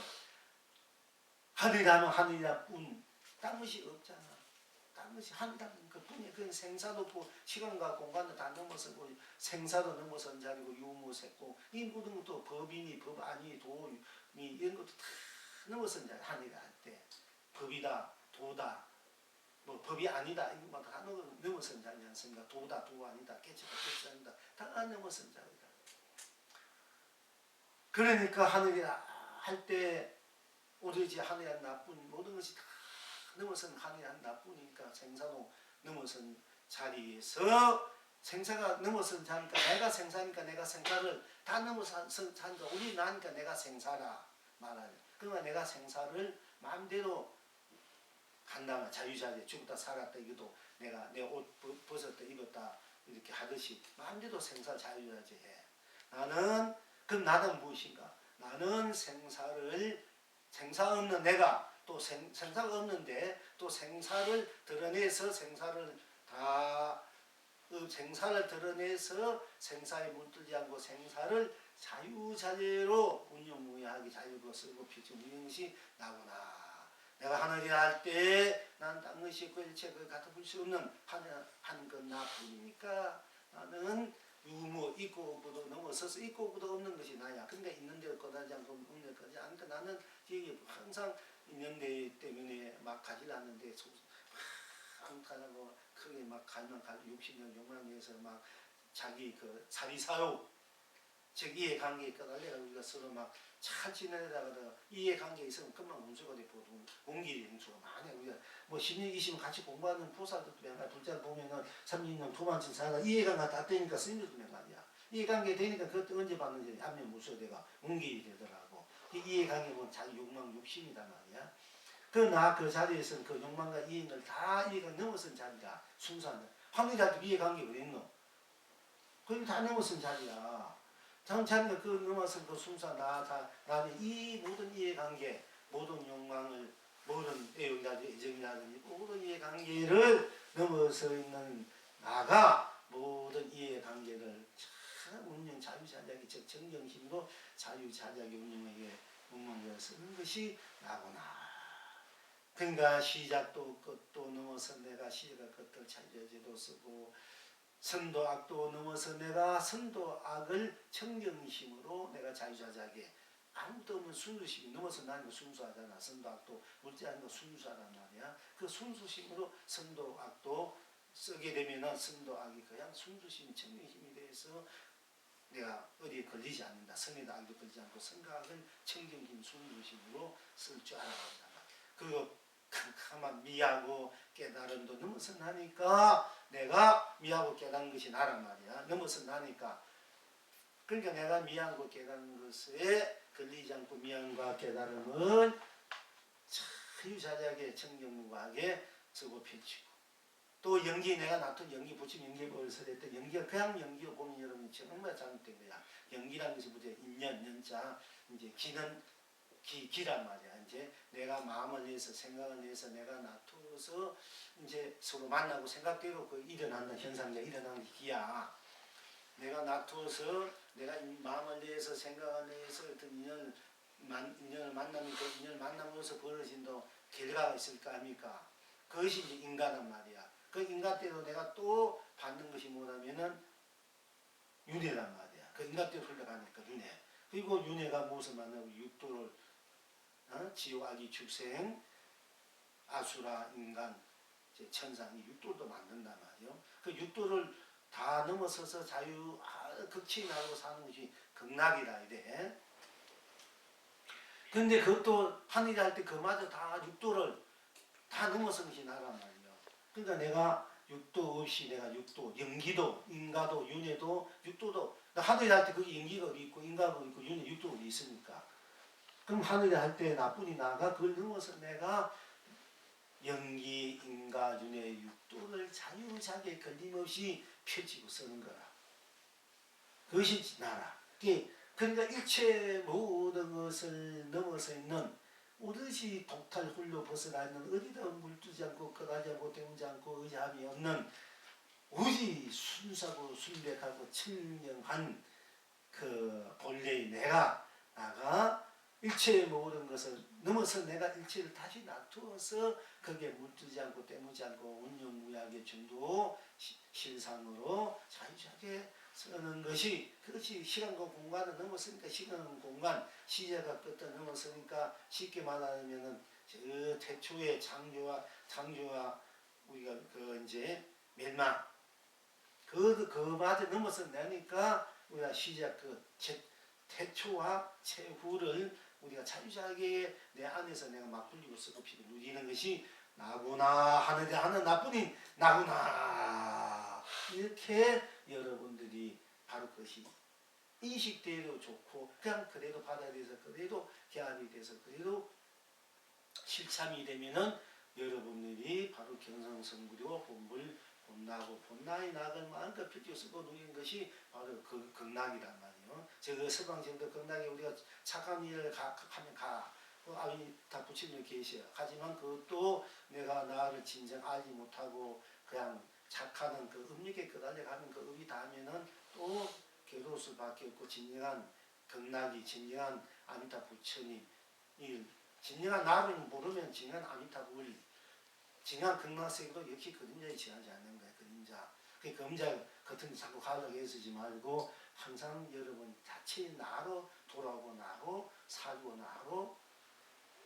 하늘이라면 하늘이라 뿐, 딴 것이 없잖아. 딴 것이 하늘이라는 그 뿐이야. 그건 생사도 없고 시간과 공간도 다 넘어서고 생사도 넘어선 자리고 유무색고, 이 모든 것도 법이니 법 아니 도니 이런 것도 다 넘어선 자리. 하늘이라 할 때 법이다 도다 법이 아니다 이것만 다 넘어선 자리 않습니까? 도다 도 아니다 깨치다 깨치 아니다 다 넘어선 자리다. 그러니까 하늘이라 할 때 오로지 하늘이란 나뿐, 모든 것이 다 넘어선 하늘이란 나뿐이니까, 생사도 넘어선 자리에서, 생사가 넘어선 자니까 내가 생사니까 내가 생사를 다 넘어선 자니까 우리 나니까 내가 생사라 말하는. 그러니까 내가 생사를 마음대로 간다면 자유자재, 죽었다 살았다 이것도 내가 내 옷 벗었다 입었다 이렇게 하듯이 마음대로 생사 자유자재 해. 그럼 나는 무엇인가? 나는 생사 없는 내가, 또 생사가 없는데 또 생사를 드러내서 생사에 물들지 않고 생사를 자유자재로 운영무효하게 자유로 쓰고 피치무효한 것이 나구나. 내가 하늘이라 할 때 난 딴 것이 없고 일체 그 같아 볼 수 없는 하는 건 나뿐이니까 나는 유무 있고 없고도 넘어서서 있고 없고도 없는 것이 나야. 그러니까 있는 데를 꺼내지 않고 없는 데를 꺼내지 않으니까 나는 이게 항상 있는 데 때문에 막 가지 않는데 항상하고 크게 막 갈면 60년 욕망에서 막 자기 그 사리사욕 즉 이해관계에 꺼달래가 우리가 서로 막 잘 지내다가도 이해관계에 있으면 금방 운수가 되고 운길이 운수가 많아요. 우리가 10년 20년 같이 공부하는 부사들도 맨날 불자를 보면은 30년 도망친 사다가 이해관계가 다 되니까 스님들도 맨 말이야. 이해관계 되니까 그것도 언제 받는지 안면 무수가 운길이 되더라고. 이해관계는 자기 욕망 욕심이단 말이야. 그 자리에서는 그 욕망과 이해를 다 이해가 넘어선 자리가 순수한 황리자도 이해관계가 어딨노? 그걸 다 넘어선 자리야. 자기가 그 넘어선 그 순수한 나는 이 모든 이해관계, 모든 욕망을, 모든 애정이라든지 모든 이해관계를 넘어서 있는 나가 모든 이해관계를 참 운영 자유자재하게 즉 정정심을 자작의 운명에게 운명을 쓰는 것이 나구나. 그러니까 시작도 끝도 넘어서 내가 시작과 끝을 자유자재로 쓰고 선도 악도 넘어서 내가 선도 악을 청정심으로 내가 자유자재하게 아무도 없는 순수심이 넘어서 나는 순수하잖아. 선도 악도 물질하는 거 순수하단 말이야. 그 순수심으로 선도 악도 쓰게 되면은 선도 악이 그냥 순수심이 청정심이 돼서 내가 어디에 걸리지 않는다. 선에도 악도 걸리지 않고 선각을 청정심 순수심으로 쓸 줄 알아야 한다. 그리고 캄캄한 미하고 깨달음도 넘어서 나니까 내가 미하고 깨닫는 것이 나란 말이야. 넘어서 나니까. 그러니까 내가 미하고 깨닫는 것에 걸리지 않고 미함과 깨달음은 자유자재하게 청정무구하게 쓰고 펼치고 또 연기 내가 놔둔 연기 붙임 연기법을 설했던 연기가 그냥 연기로 보면 여러분이 정말 잘못된 거야. 연기라는 것이 뭐죠? 인연, 연자, 이제 기는 기란 말이야. 이제 내가 마음을 내서 생각을 내서 내가 놔두어서 이제 서로 만나고 생각대로 그 일어나는 현상이 일어나는 기야. 내가 놔두어서 내가 마음을 내서 생각을 내서 어떤 인연을 만나면 그 인연을 만남으로써 벌어진 결과가 있을 거 아닙니까? 그것이 이제 인간란 말이야. 그 인간대로 내가 또 받는 것이 뭐냐면은 윤회란 말이야. 그 인간대로 흘러가니까 윤회. 그리고 윤회가 무엇을 만나고 육도를 지옥, 악이, 축생, 아수라, 인간, 천상 이 육도도 만든단 말이요. 그 육도를 다 넘어서서 극치 나고 사는 것이 극락이다 이래. 근데 그것도 하늘이 할 때 그마저 다 육도를 다 넘어선 것이 나란 말이요. 그러니까 내가 육도 없이 내가 육도, 연기도, 인가도, 윤회도, 육도도 하늘이 할 때 거기 연기가 어디 있고 인가가 어디 있고 윤회, 육도가 어디 있습니까? 그럼 하늘이 할 때 나뿐이 나가 그걸 넘어서 내가 연기, 인가, 윤회, 육도를 자유자재 걸림없이 펼치고 쓰는 거라. 그것이 나라. 그러니까 일체 모든 것을 넘어서 있는 오롯이 독탈 홀로 벗어나 있는 어디다 물들지 않고 거하지 않고 대우지 않고 의지함이 없는 오직 순수하고 순백하고 청명한 그 본래의 나가 일체의 모든 것을 넘어서 내가 일체를 다시 놔두어서 거기에 물들지 않고 때무지 않고 운영무약의 중도 실상으로 자유자재 쓰는 것이 그것이 시간과 공간을 넘어서니까 시간과 공간 시제가 끝을 넘어서니까 쉽게 말하면은 저 태초의 창조와 우리가 그 이제 멸망 그마저 넘어서 내니까 우리가 시작 그 태초와 최후를 우리가 자유자재하게 내 안에서 내가 맞불리고 쓰고 피고 누리는 것이 나구나 하는 나뿐인 나구나 이렇게 여러분들이 바로 그것이 인식대로 좋고 그냥 그대로 받아들여서 그대로 개합이 돼서 그대로 실참이 되면은 여러분들이 바로 경성성불이고 본나고 본나의 낙을 마음껏 펼쳐 쓰고 누리는 것이 바로 그 극락이란 말이에요. 저 서방정도 극락에 우리가 착한 일을 하면 아비 다 부처님이 계셔. 하지만 그것도 내가 나를 진정 알지 못하고 그냥 착하는 그 음력에 끄달려가면 그 음이 닿으면은 또 괴로울 수밖에 없고 진정한 극락이 진정한 아미타 부처님 진정한 나를 모르면 진정한 아미타 부리 진정한 극락세계도 역시 그림자에 지나지 않는 거야. 그림자. 그 그림자 같은 자꾸 가려고 애쓰지 말고 항상 여러분 자체의 나로 돌아오고 나로 살고 나로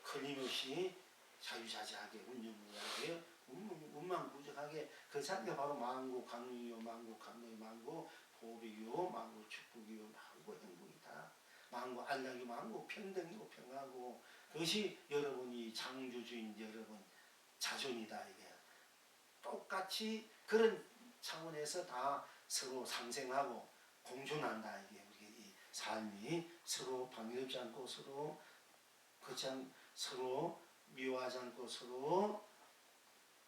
끊임없이 자유자재하게 운명무하게 운만부적하게 그 자리가 바로 만국 강유요 만국 강유요 만국 보비요 만국 축복이요 만국 행복이다. 만국 안락이요 만국 평등이고 평화고 그것이 여러분이 창조주인 여러분 자존이다 이게. 똑같이 그런 차원에서 다 서로 상생하고 공존한다 이게 우리 이 삶이 서로 방해되지 않고 서로 그렇지 않 서로 미워하지 않고 서로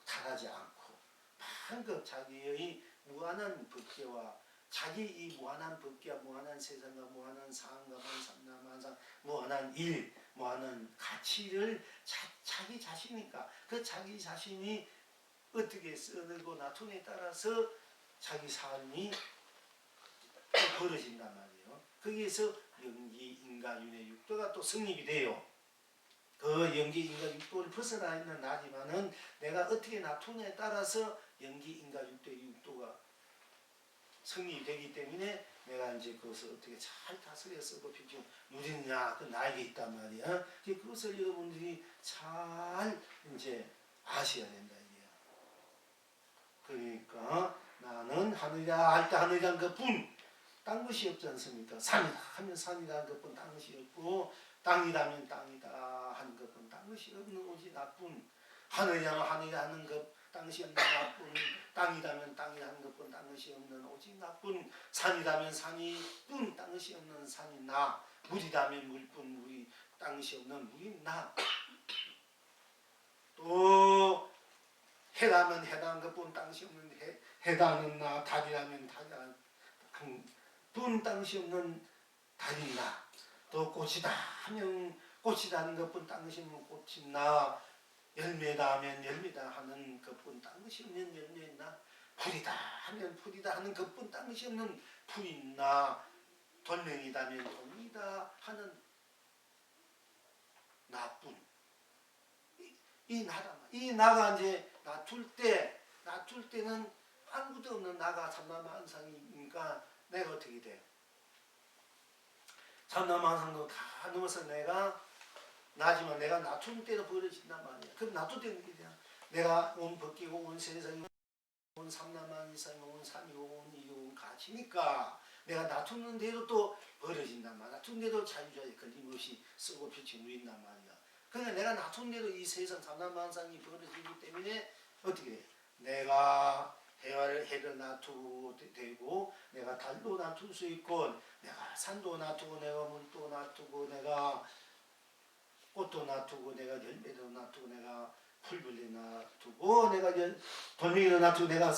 타하지 않고 방금 자기의 무한한 법계와 자기 이 무한한 법계와 무한한 세상과 무한한 상과 만삼나만상 무한한 일 무한한 가치를 자기 자신이니까 그 자기 자신이 어떻게 써들고 나툼에 따라서 자기 삶이 벌어진단 말이에요. 거기에서 연기, 인가, 윤회, 육도가 또 성립이 돼요. 그 연기, 인가, 육도를 벗어나 있는 나지만은 내가 어떻게 놔두냐에 따라서 연기, 인가, 육도가 성립이 되기 때문에 내가 이제 그것을 어떻게 잘 다스려서 비중 누리느냐, 그 나에게 있단 말이야. 그것을 여러분들이 잘 이제 아셔야 된다 이게요. 그러니까 나는 하느냐 할 때 하느냐는 그뿐, 딴 것이 없지 않습니까? 산이다 하면 산이라는 것뿐 딴 것이 없고, 땅이라면 땅이다 하는 것뿐 딴 것이 없는 오직 나뿐. 하느냐면 하느냐 하는 것 딴 것이 없는 나뿐. 땅이라면 땅이라는 것뿐 딴 것이 없는 오직 나뿐. 산이라면 산이뿐 딴 것이 없는 산이 나. 물이라면 물뿐 물이 딴 것이 없는 물이 나. 또 해라면 해라는 것뿐 딴 것이 없는 해다는 나. 달이라면 달이라는 뿐 딴 것이 없는 달이 나. 또 꽃이다 하면 꽃이라는 것뿐 딴 것이 없는 꽃이 나. 열매다 하면 열매다 하는 것뿐 딴 것이 없는 열매 나. 풀이다 하면 풀이다 하는 것뿐 딴 것이 없는 풀이 나. 돌멩이다 하면 돌멩이다 하는 나뿐. 이 나다. 이 나가 이제 놔둘 때는 아무것도 없는 나가 삼라만상이니까 내가 어떻게 돼요? 삼라만상도 다 넘어서 내가 나지만 내가 놔둔 때도 버려진단 말이야. 그럼 놔둘 때는 이게 내가 온 벗기고 온 세상이 온 삼라만상이 온 삼이고 온 이고 온 가치니까 내가 놔두는 대로 또 버려진단 말이야. 놔둔 대로 자유자재 걸림없이 쓰고 빛이 누린단 말이야. 그러니까 내가 놔둔 대로 이 세상 삼라만상이 벌어지기 때문에 어떻게 돼? 내가 해를 놔두고 되고, 내가 달도 놔둘 수 있고, 내가 산도 놔두고, 내가 물도 놔두고, 내가 꽃도 놔두고, 내가 열매도 놔두고, 내가 풀벌레 놔두고, 내가 돌멩이도 놔두고, 내가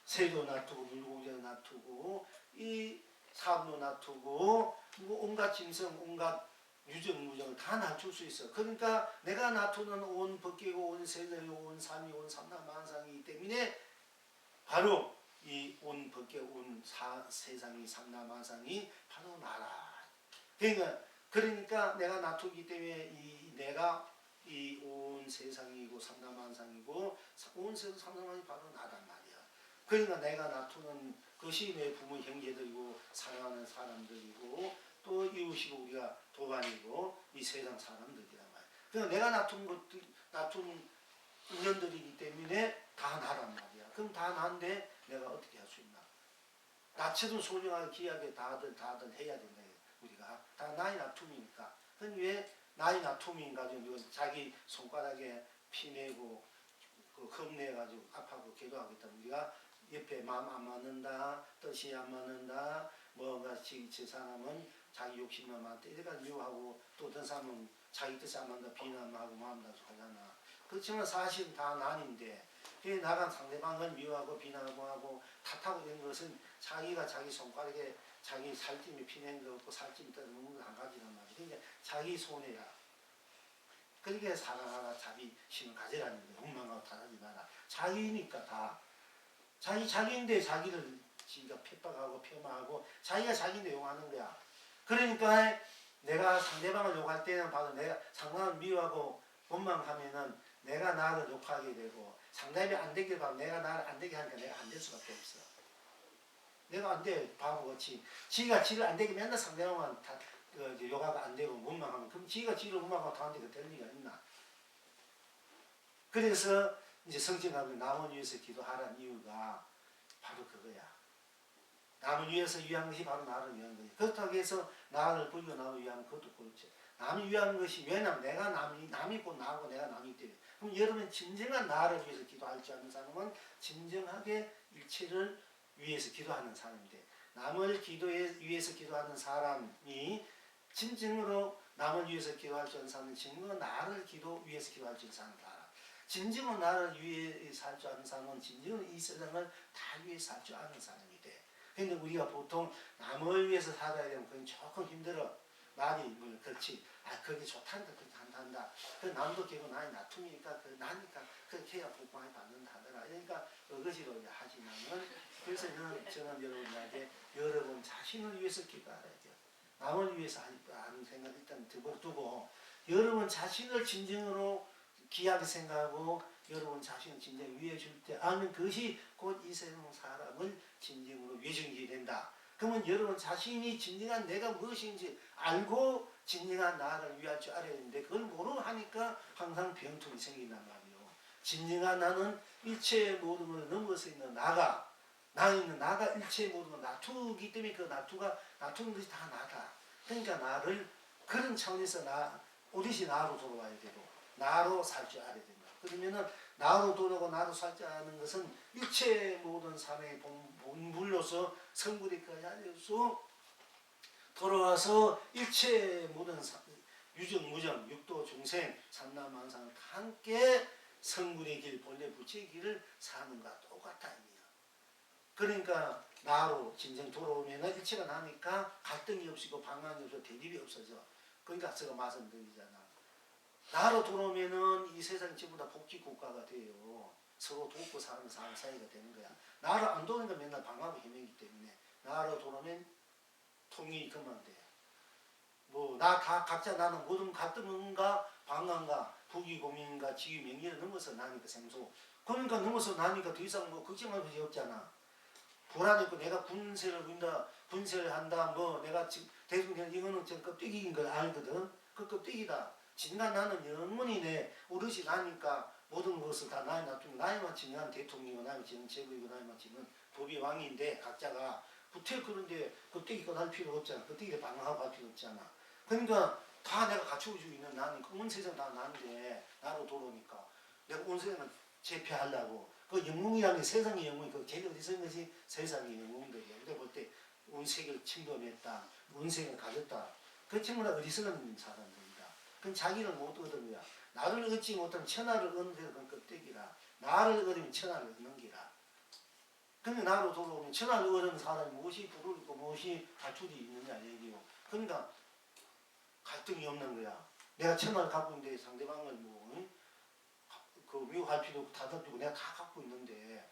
새도 놔두고, 물고기도 놔두고, 이 사람도 놔두고, 온갖 짐승, 온갖 유정무정을 다 놔둘 수 있어. 그러니까 내가 놔두는 온 벗기고 온 세상이 온 삼이 온 삼라만상이기 때문에 바로 이 온 벗기고 온 세상이 삼라만상이 바로 나라. 그러니까 내가 놔두기 때문에 내가 이 온 세상이고 삼라만상이고 온 세상 삼라만이 바로 나단 말이야. 그러니까 내가 놔두는 것이 내 부모 형제들이고 사랑하는 사람들이고 또 이웃이고 우리가 도반이고 이 세상 사람들이란 말이야. 그러니까 내가 놔둔 인연들이기 때문에 다 나란 말이야. 그럼 다 난데 내가 어떻게 할 수 있나? 나처럼 소중하게 귀하게 다들 해야 된다. 우리가 다 나의 놔툼이니까. 그럼 왜 나의 놔툼인 가지고 자기 손가락에 피내고 겁내가지고 아파하고 기도하겠다. 우리가 옆에 마음 안 맞는다, 뜻이 안 맞는다, 뭐가 저 사람은 자기 욕심만 많다 이래가 미워하고 또 어떤 사람은 자기 뜻이 안 맞는다 비난하고 마음다고 하잖아. 그렇지만 사실은 다 난인데 나간 상대방을 미워하고 비난하고 하고 탓하고 이런 것은 자기가 자기 손가락에 자기 살찜이 피낸 거 없고 살찜이 떠는 건 한 가지란 말이야. 그러니까 자기 손해야. 그러니까 사랑하라 자비심을 가지라는 거야. 원망하고 탓하지 마라. 자기니까 다. 자기인데 자기를 지가 핍박하고 폄하하고 자기가 자기인데 욕하는 거야. 그러니까 내가 상대방을 욕할 때는 바로 내가 상대방을 미워하고 원망하면은 내가 나를 욕하게 되고 상대방이 안 되길 바로 내가 나를 안 되게 하니까 내가 안 될 수밖에 없어. 내가 안 돼. 바보같이. 지가 지를 안 되게 맨날 상대방만 욕하고 안 되고 원망하면 그럼 지가 지를 원망하고 다 안 되게 될 리가 있나. 그래서 이제 성경하면 남을 위해서 기도하라는 이유가 바로 그거야. 남을 위해서 위한 것이 바로 나를 위한 거야. 그렇다고 해서 나를 버리고 남을 위하면 그것도 그렇지. 남을 위한 것이 왜냐면 내가 남이 곧 나고 내가 남이기 때문에. 그럼 여러분 진정한 나를 위해서 기도할 줄 아는 사람은 진정하게 일체를 위해서 기도하는 사람인데 남을 위해서 기도하는 사람이 진정으로 남을 위해서 기도할 줄 아는 사람은 진정으로 나를 위해서 기도할 줄 아는 사람. 진정으로 나를 위해서 할 줄 아는 사람은 진정으로 이 세상을 다 위해서 할 줄 아는 사람이 돼. 근데 우리가 보통 남을 위해서 살아야 되면 그건 조금 힘들어. 많이 뭐 그렇지. 그게 좋다니까 그렇게 한다. 그 남도 결국 나의 놔툼이니까 나니까 그렇게 해야 복 많이 받는다 하더라. 그러니까 그것이로 하지만은 그래서 저는 여러분들한테 여러분 자신을 위해서 기도하라. 남을 위해서 하는 생각 일단 두고 여러분 자신을 진정으로 귀하게 생각하고 여러분 자신을 진정 위해 줄 때 아는 그것이 곧 이 세상 사람을 진정으로 위해주게 된다. 그러면 여러분 자신이 진정한 내가 무엇인지 알고 진정한 나를 위할 줄 알아야 되는데 그걸 모르고 하니까 항상 병통이 생긴단 말이에요. 진정한 나는 일체의 모든 것을 넘어서 있는 나가 일체의 모든 걸 나투기 때문에 그 나투는 것이 다 나다. 그러니까 나를 그런 차원에서 오롯이 나로 돌아와야 되고 나로 살 줄 알아야 된다. 그러면은 나로 돌아오고 나로 살 줄 아는 것은 일체의 모든 삶의 본물로서 성불이까지 알려서 돌아와서 일체의 모든 유정, 무정, 육도, 중생, 삼남만상 함께 성불의 길, 본래 부처의 길을 사는 것과 똑같다. 그러니까 나로 진정 돌아오면 일체가 나니까 갈등이 없이고 방황이 없어 대립이 없어져. 그러니까 제가 말씀드리잖아. 나로 돌아오면은 이 세상이 전부 다 복지국가가 돼요. 서로 돕고 사는 사이가 되는 거야. 나로 안 돌아오니까 맨날 방황하고 헤매기 때문에 나로 돌아오면 통일이 그만 돼. 각자 나는 모든 갈등과 방황과 부귀공인과 지위명예를 넘어서 나니까 생소. 그러니까 넘어서 나니까 더 이상 걱정할 것이 없잖아. 불안했고 내가 군세를 부린다, 군세를 한다, 내가 지금 대통령 이거는 저 껍데기인 걸 알거든. 그 껍데기다. 진간 나는 영원히 내 오롯이 나니까 모든 것을 다 나에 놔두고 나에만 치면 대통령이고 나에만 치면 제국이고 나에만 치면 법이 왕인데 각자가 그런데 껍데기 꺼낼 필요 없잖아. 껍데기를 방어하고 할 필요 없잖아. 그러니까 다 내가 갖추어주고 있는 나니까 온 세상 다 나인데 나로 돌아오니까 내가 온 세상을 제패하려고 그 영웅이라는 게 세상의 영웅이 그 제일 어디서 있는 것이 세상의 영웅들이야. 우리가 볼 때 온 세계를 침범했다. 온 세계를 가졌다. 그 친구는 어리석은 사람들이다. 그건 자기를 못 얻은 거야. 나를 얻지 못하면 천하를 얻는 데가 그건 껍데기라. 나를 얻으면 천하를 얻는 기라. 그러니까 나로 돌아오면 천하를 얻은 사람이 무엇이 부를 있고 무엇이 발출이 있느냐 얘기요. 그러니까 갈등이 없는 거야. 내가 천하를 갖고 있는데 상대방을 미워할 필요 없고 다잡히고 내가 다 갖고 있는데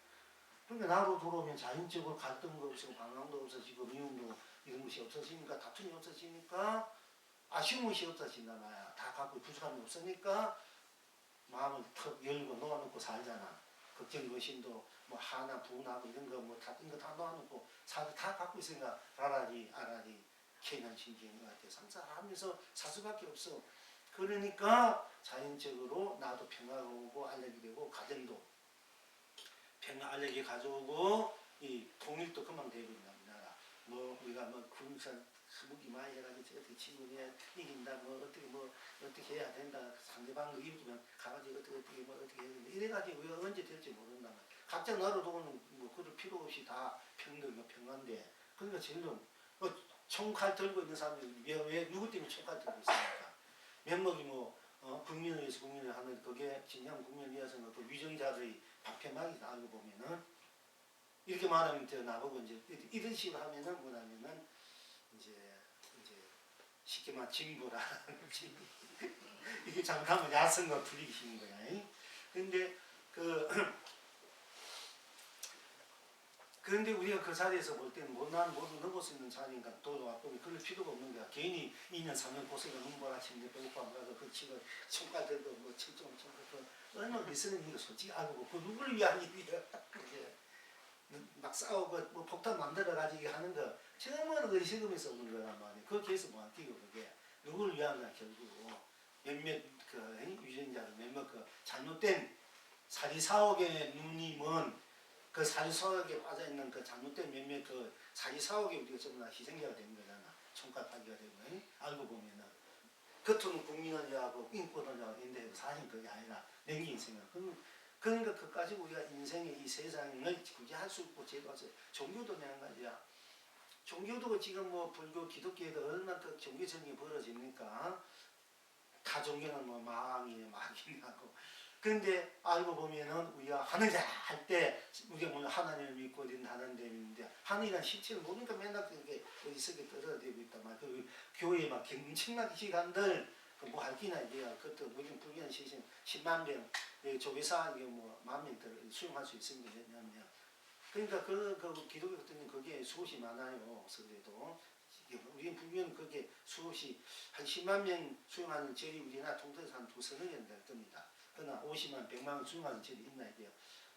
그러니까 나로 돌아오면 자연적으로 갈등도 없어지고 방황도 없어지고 미움도 이런 것이 없어지니까 다툼이 없어지니까 아쉬운 것이 없어진단 말이야. 다 갖고 부족함이 없으니까 마음을 턱 열고 놓아놓고 살잖아. 걱정 거심도 하나 부나 이런 거 다 놓아놓고 다 갖고 있으니까 라라리 아라리 개난 신기한 것 같아. 상상하면서 살 수밖에 없어. 그러니까 자연적으로 나도 평화가 오고 알력이 되고 가정도 평화 알력이 가져오고 이 통일도 금방 되거든요. 우리나라 우리가 군산 무기 많이 해가지고 어떻게 친구냐 이긴다 어떻게 해야 된다 상대방을 이기면 가가지고 어떻게 해야 된다 이래가지고 우리가 언제 될지 모른다. 각자 나로 도는 그럴 필요 없이 다 평화인데 그러니까 지금 총칼 들고 있는 사람들이 왜 누구 때문에 총칼 들고 있습니까? 면목이 국민을 위해서 국민을 하는 그게 진정 국민을 위해서 그 위정자들의 박해막이 알고 보면은 이렇게 말하면 나보고 이제 이런 식으로 하면은 뭐냐면은 이제 쉽게 말 진보라 이게 잠깐만 야성과 불리기 쉬운 거야. 근데 그런데 우리가 그 자리에서 볼 때는 나는 모두 넘을 수 있는 자리니까 돌아왔고 그럴 필요가 없는 거야. 괜히 2년 3년 고생을 눈보라치는데 배고파 가서 그 치고 총깔 들고 칠종 얼마나 비쓰는 일이 솔직히 알고 그 누구를 위한 일이야. 막 싸우고 폭탄 만들어가지고 하는 거 정말 의식음에서 오는 거란 말이야. 그렇게 해서 안 뛰고 그게 누구를 위한 거야 결국. 몇몇 유전자를 몇몇 잘못된 사리사욕의 눈이 먼 그 사리사욕에 빠져있는 그 잘못된 몇몇 사리사욕에 우리가 전부 다 희생자가 되는 거잖아. 총칼파기가 되고 알고 보면은 겉으로는 국민을 위하고 인권을 위하고 인데 사실 그게 아니라 냉기 인생을 그러니까 그까지 우리가 인생의 이 세상을 굳이 할 수 없고 제도하세요. 종교도 마찬가지야. 종교도 지금 불교, 기독교에도 얼마나 그 종교전쟁이 벌어집니까? 다 종교는 마귀하고 그런데 알고 보면은 우리가 하느냐 할 때 우리가 하나님을 믿고 하는 데인데 하느니란 실체를 모르니까 맨날 그게 어디서 떨어지고 있단 말이야. 그 교회에 막 엄청나게 시간들 할 기나 이게야. 그것도 우리는 불교는 시신 10만 명 조회사 이게 10,000명 수용할 수 있습니다. 왜냐하면 그러니까 그 기독교 같은 경우 그게 수것이 많아요. 서울에도 우리 불교는 그게 수없이 한 10만 명 수용하는 절이 우리나라 통틀어서 한 두서너 개는 될 겁니다. 그러나 50만, 100만 명 수용하는 절이 있나 이게요.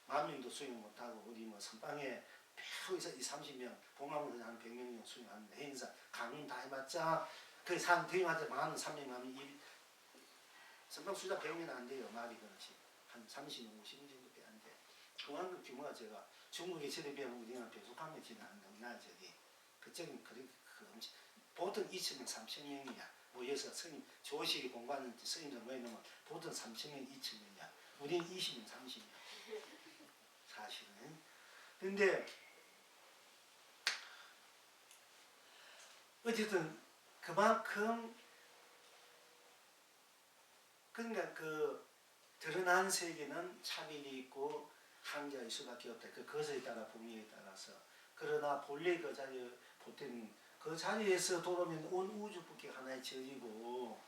10,000명도 수용 못하고 우리 뭐 선방에 배우에서 30명, 봉화문에서 한 100명 수용하는데 행사 강릉 다 해봤자 그 산 대용한테 많은 300만 명 선방 수자 100명 안 돼요. 말이 그렇지. 한 30명, 50명 정도밖에 안 돼. 그만큼 규모가 제가 중국의 절에 비하면 우리나라 배속하면 지나는데 우리나라 절이 그쪽은 그렇게 보통 2,000명, 3,000명이야. 모여서 스님 조식이 공부하는 스님들 모이면 보통 3,000명, 2,000명이야. 우리는 20명, 30명. 사실은. 근데 어쨌든 그만큼 그러니까 그 드러난 세계는 차별이 있고 한자일 수밖에 없다. 그 것에 따라 분명에 따라서. 그러나 본래 그 자리에 보통 그 자리에서 돌아오면 온 우주밖에 하나의 절이고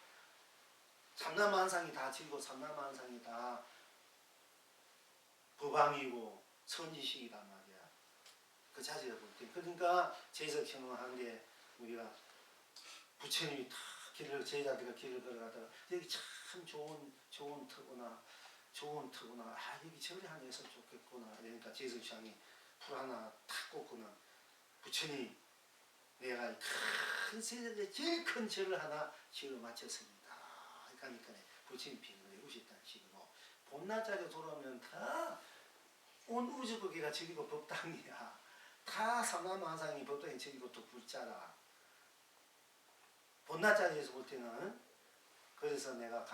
삼라만상이 다 절이고 삼라만상이 다 법왕이고 선지식이란 말이야. 그 자리에 볼 때. 그러니까 제석현황하는데 우리가 부처님이 다 제자들과 길을 걸어가다가 여기 참 좋은 터구나 여기 절에 하나 있으면 좋겠구나. 그러니까 제석현이 풀 하나 탁 꽂고는 부처님 내가 큰 세상에 제일 큰 절을 하나 지어 마쳤습니다. 그러니까 부처님 빈을 오셨다는 식으로 봄날짜리 돌아오면 다 온 우주국이가 저기고 법당이야. 다 삼라만상이 법당이 저기고 또 불자라. 봄날짜리에서 볼 때는 그래서 내가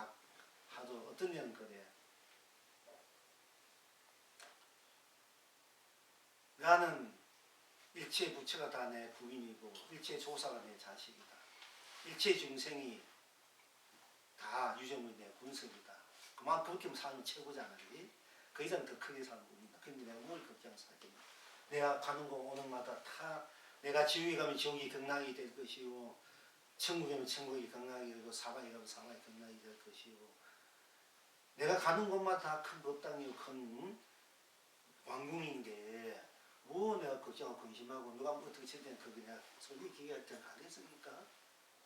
하도 어떤 면 그래. 나는 일체 부처가 다 내 부인이고 일체 조사가 내 자식이다. 일체 중생이 다 유정의 내 군석이다. 그만 그렇게 살면 최고잖아. 그 이상 더 크게 사는 겁니다. 근데 내가 뭘 걱정해서 하겠냐. 내가 가는 곳 오는 마다 다 내가 지옥에 가면 지옥이 극락이 될 것이고 천국에 가면 천국이 극락이 되고 사방에 가면 사방이 극락이 될 것이고 내가 가는 곳마다 큰 법당이고 큰 왕궁인데 뭐 내가 걱정하고 근심하고 누가 뭐 어떻게 칠 때는 그거 내가 소리 기계할 때는 가겠습니까?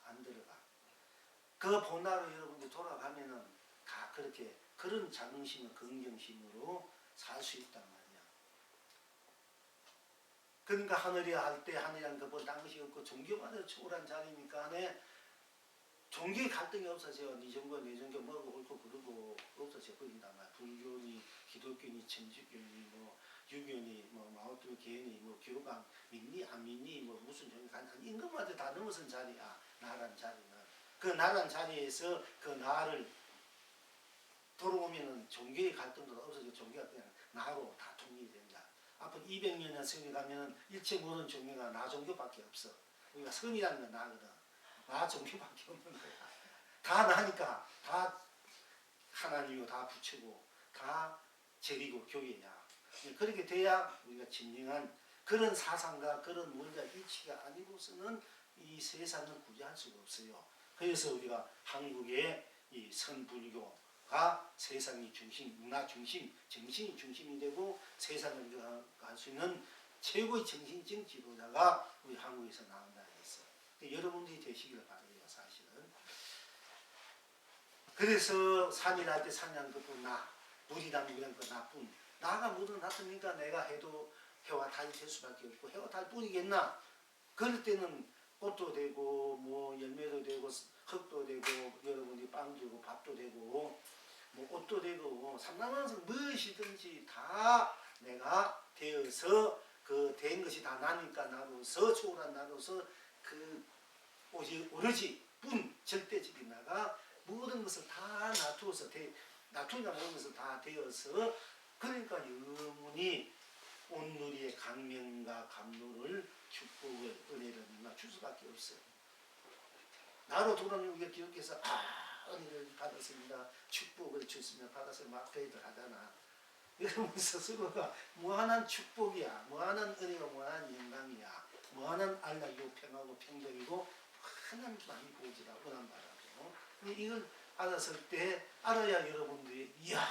안 들어가. 그 본나로 여러분들 돌아가면은 다 그렇게 그런 자긍심과 긍정심으로 살 수 있단 말이야. 그러니까 하늘이야 할 때 하늘이란 것보다 딴 것이 없고 종교마다 초월한 자리니까 안에 종교의 갈등이 없어져. 네 종교 내 종교 뭐고 옳고 그르고 없어져 버린단 말이야. 불교니 기독교니 천주교니 뭐 유교니 뭐 마오쩌 개니 뭐 교감 믿니 안 믿니 뭐 무슨 종교 간단 이런 것마다 다 넘어선 자리야. 나란 자리는. 그 나란 자리에서 그 나를 돌아오면은 종교의 갈등도 없어지고 종교가 그냥 나로 다 통일이 된다. 앞으로 200년의 세월이 가면은 일체 모든 종교가 나 종교밖에 없어. 우리가 선이라는 건 나거든. 나 종교밖에 없는 거야. 다 나니까 다 하나님이고 다 부처고 다 절이고 교회야. 그렇게 돼야 우리가 진정한 그런 사상과 그런 원자 이치가 아니고서는 이 세상을 구제할 수가 없어요. 그래서 우리가 한국의 이 선불교가 세상의 중심, 문화 중심, 정신이 중심이 되고 세상을 갈 수 있는 최고의 정신적 지도자가 우리 한국에서 나온다 했어. 여러분들이 되시기를 바라요, 사실은. 그래서 산이랄 때 산이라는 것뿐 나, 물이란 물이란 것 나뿐. 나가 뭐든 낫습니까? 내가 해도 해와 달이 될 수밖에 없고 해와 달 뿐이겠나? 그럴 때는 꽃도 되고 뭐 열매도 되고 흙도 되고 여러분이 빵도 되고 밥도 되고 뭐 옷도 되고 삼라만상 무엇이든지 다 내가 되어서 그 된 것이 다 나니까 나로서 초월한 나로서 그 오로지 뿐 절대적인 나가 모든 것을 다 놔두어서 놔두니까 모든 것을 다 되어서 그러니까 영원히 온누리의 강명과 감로를 축복을 은혜를 줄 수밖에 없어요. 나로 돌아오는 우리가 기록해서 은혜를 받았습니다. 축복을 줬으면 받았으면 막 회의를 하잖아. 여러분 스스로가 무한한 축복이야. 무한한 은혜가 무한한 영광이야. 무한한 안락이고 평하고 평정이고 하나님 많이 보지라 원한바라고. 이걸 알았을 때 알아야 여러분들이 이야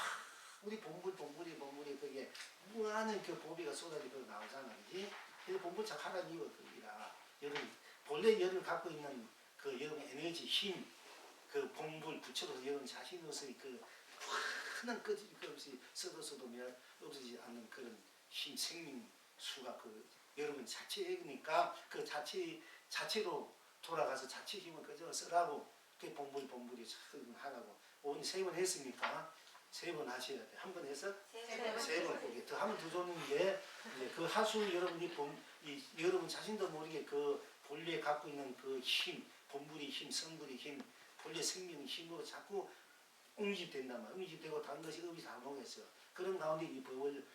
우리 본물이 그게 무한한 그 보배가 쏟아지고 나오잖아. 그지? 그래서 본물 참 하나님 이유가 그기라. 여러분 본래 여러분 갖고 있는 그 여러분 에너지, 힘, 그 본불 부처로서 여러분 자신으로서의 그 큰 꺼질 것 없이 써도 없어지지 않는 그런 힘, 생명 수가 그 여러분 자체니까 그 자체로 돌아가서 자체 힘을 꺼져 쓰라고 그 본불이 하라고 오늘 3번 했으니까 3번 하셔야 돼. 한 번 해서 3번 보게 더 하면 더 좋은 게 이제 그 하수 여러분이 여러분 자신도 모르게 그 본래 갖고 있는 그 힘, 본불의 힘, 성불의 힘, 본래 생명의 힘으로 자꾸 응집된단 말이야. 응집되고 다른 것이 음이 다 녹였어요. 그런 가운데 이 법을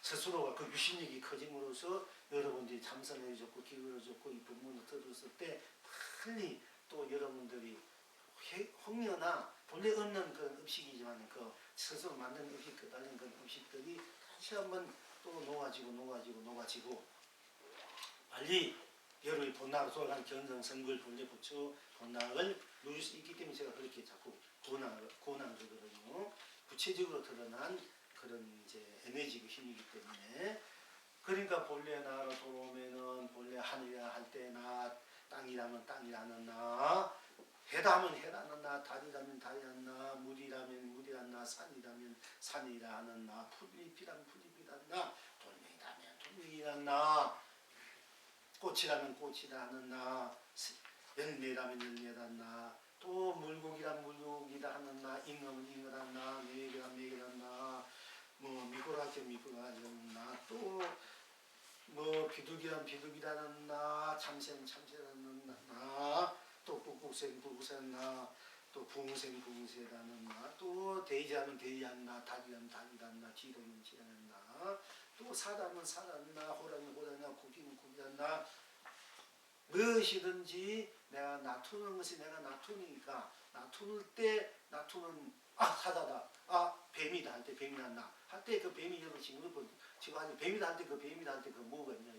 스스로가 그 유심력이 커짐으로써 여러분들이 참선해줬고 기울여줬고 이 법문을 들었을 때 빨리 또 여러분들이 홍려나 본래 없는 그런 음식이지만 그 스스로 만든 음식 그다른 그런 음식들이 다시 한번 또 녹아지고 빨리 여러분이 본나로 돌아간 견성 성불 본래 부처 본나를 누릴 수 있기 때문에 제가 그렇게 자꾸 고난을 주거든요. 구체적으로 드러난 그런 이제 에너지가 힘이기 때문에 그러니까 본래 나로 돌아오면은 본래 하늘이라 할 때 나, 땅이라면 땅이라는 나, 해다 하면 해라는 나, 달이라면 달이라는 나, 물이라면 물이라는 나, 산이라면 산이라는 나, 풀잎이라면 풀잎이라는 나, 돌멩이라면 돌멩이라는 나, 꽃이라면 꽃이라는 나, 열매라면 열매라는 나, 또 물고기라면 물고기라 하는 나, 잉어면 잉어라는 나, 매개라면 매개라는 나, 뭐 미꾸라지라면 미꾸라지라는 나, 또 뭐 비둘기라면 비둘기라는 나, 참새는 참새라는 나, 또 꾹꾹새는 꾹꾹새라는 나, 또 붕새는 붕새라는 나, 또 돼지라면 돼지라는 나, 닭이라면 닭이라는 나, 쥐라면 쥐라는 나, 또 사람은 사라는 나, 호라면 호라는 나, 고기는 고기라는 나, 무엇이든지 내가 놔두는 것이 내가 놔두니까 놔두는 때 놔두는 사자다, 뱀이다 할 때 뱀이 났나 할 때 그 뱀이 여러분 지금 아니 뱀이다 할 때 그 뱀이다 할 때 그 뭐가 있냐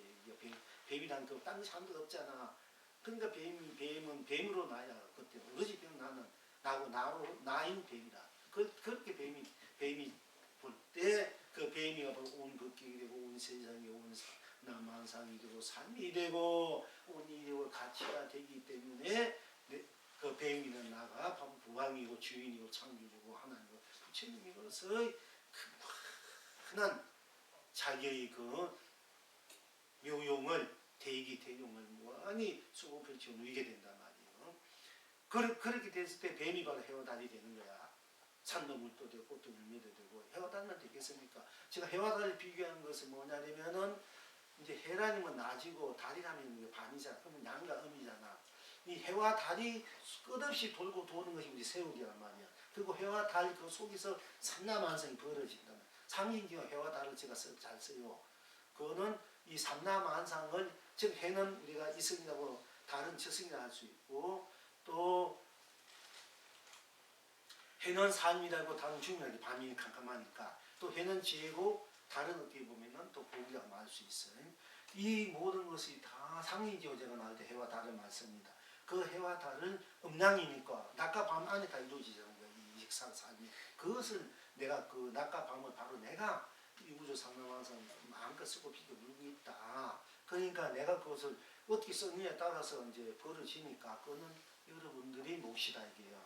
뱀이다 할 때 딴 사람도 없잖아. 그러니까 뱀은 뱀으로 나야 그때 오로지 뱀 나는 나인 뱀이다. 그렇게 뱀이 볼 때 그 뱀이가 온 법경이 되고 온 세상이 온 남한상이 되고 삶이 되고 온이 되고 가치가 되기 때문에 그 뱀이는 나가 부왕이고 주인이고 창조주고 하나님이고 부처님으로서의 큰한 자기의 그 묘용을 대용을 무한히 수고 펼쳐 누이게 된단 말이에요. 그렇게 됐을 때 뱀이 바로 해와달이 되는 거야. 산도 물도 되고 꽃도 열매도 되고 해와달만 되겠습니까? 제가 해와달을 비교한 것은 뭐냐면은 이제 해라님은 낮이고 달이라면 밤이잖아. 그러면 양과 음이잖아. 이 해와 달이 끝없이 돌고 도는 것이 우리 세월이란 말이야. 그리고 해와 달 그 속에서 삼라만상이 벌어진다. 상징기와 해와 달을 제가 잘 써요. 그거는 이 삼라만상을 즉 해는 우리가 이승이라고 달은 저승이라 할 수 있고 또 해는 삶이라고 달은 죽음이라고 밤이 캄캄하니까 또 해는 지혜고 달은 어떻게 보면은 또 복이라고 말할 수 있어요. 이 모든 것이 다 상징지어제가 나올 때 해와 달을 말습니다. 그 해와 달은 음양이니까 낮과 밤 안에 다 이루어지는 거예요. 이 삶이. 그것을 내가 그 낮과 밤을 바로 내가 이 우주 상남왕상 마음껏 쓰고 비교 물고 있다. 그러니까 내가 그것을 어떻게 썼느냐에 따라서 이제 벌어지니까 그거는 여러분들이 몫이다 이게요.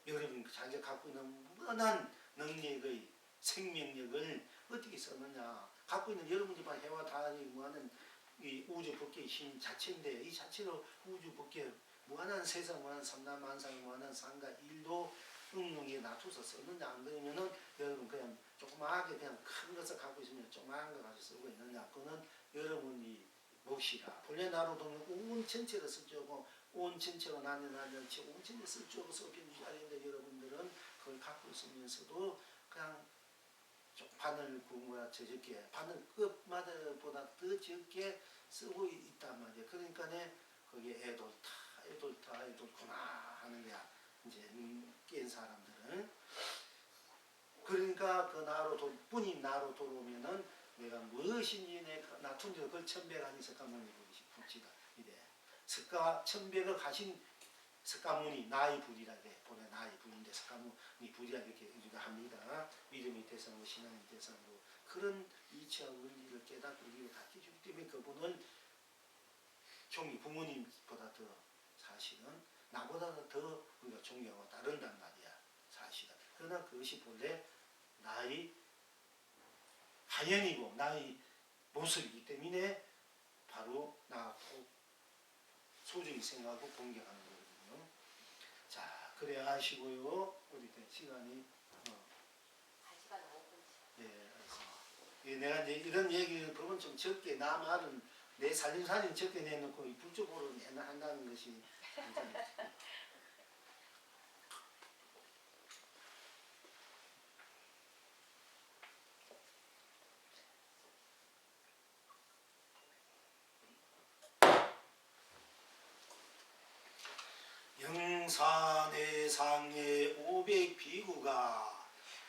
여러분 자기가 갖고 있는 무한한 능력의 생명력을 어떻게 썼느냐. 갖고 있는 여러분들이 해와 달이 무한한 이 우주 법계의 힘 자체인데 이 자체로 우주 법계 무한한 세상, 무한한 삼라만상, 무한한 상가 일도 응용에 놔둬서 썼느냐 안 그러면은 여러분 그냥 조그마하게 그냥 큰 것을 갖고 있으면 조그마한 거 가지고 쓰고 있느냐. 그거는 여러분이 몫이다. 본래 나로 보면 온 전체로 쓸 줄고 온 전체로 나뉘지 온 전체 쓸 줄고 써변 주자리인데 여러분들은 그걸 갖고 있으면서도 그냥 바늘 구멍보다 적게 바늘 끝마다보다 더 적게 쓰고 있단 말이야. 그러니까 거기에 애돌구나 하는 거야. 이제 깬 사람들은. 그러니까 그 나로 뿐이 나로 돌아오면은 내가 무엇인지 내가 나툰 줄 그걸 천백하니 석가모니 불지다. 이래. 천백을 가신 석가모니 나의 불이라게 본래 나의 불인데 석가모니 불이라 이렇게 우리가 합니다. 믿음이 대상으로 신앙이 대상으로 그런 이치와 원리를 깨닫고 우리를 가르쳐주기 때문에 그분을 종이 부모님보다 더 사실은 나보다 더 우리가 존경하고 따른단 말이야. 사실은. 그러나 그것이 본래 나의 하연이고 나의 모습이기 때문에 바로 나하고 소중히 생각하고 공경하는 거거든요. 자, 그래 하시고요. 우리 시간이 시간 5분. 예, 예, 내가 이제 이런 얘기를 그건 좀 적게 나 말은 내 살림살이는 적게 내놓고 이 불적으로 맨날 한다는 것이 굉장히 영산해상의 500비구가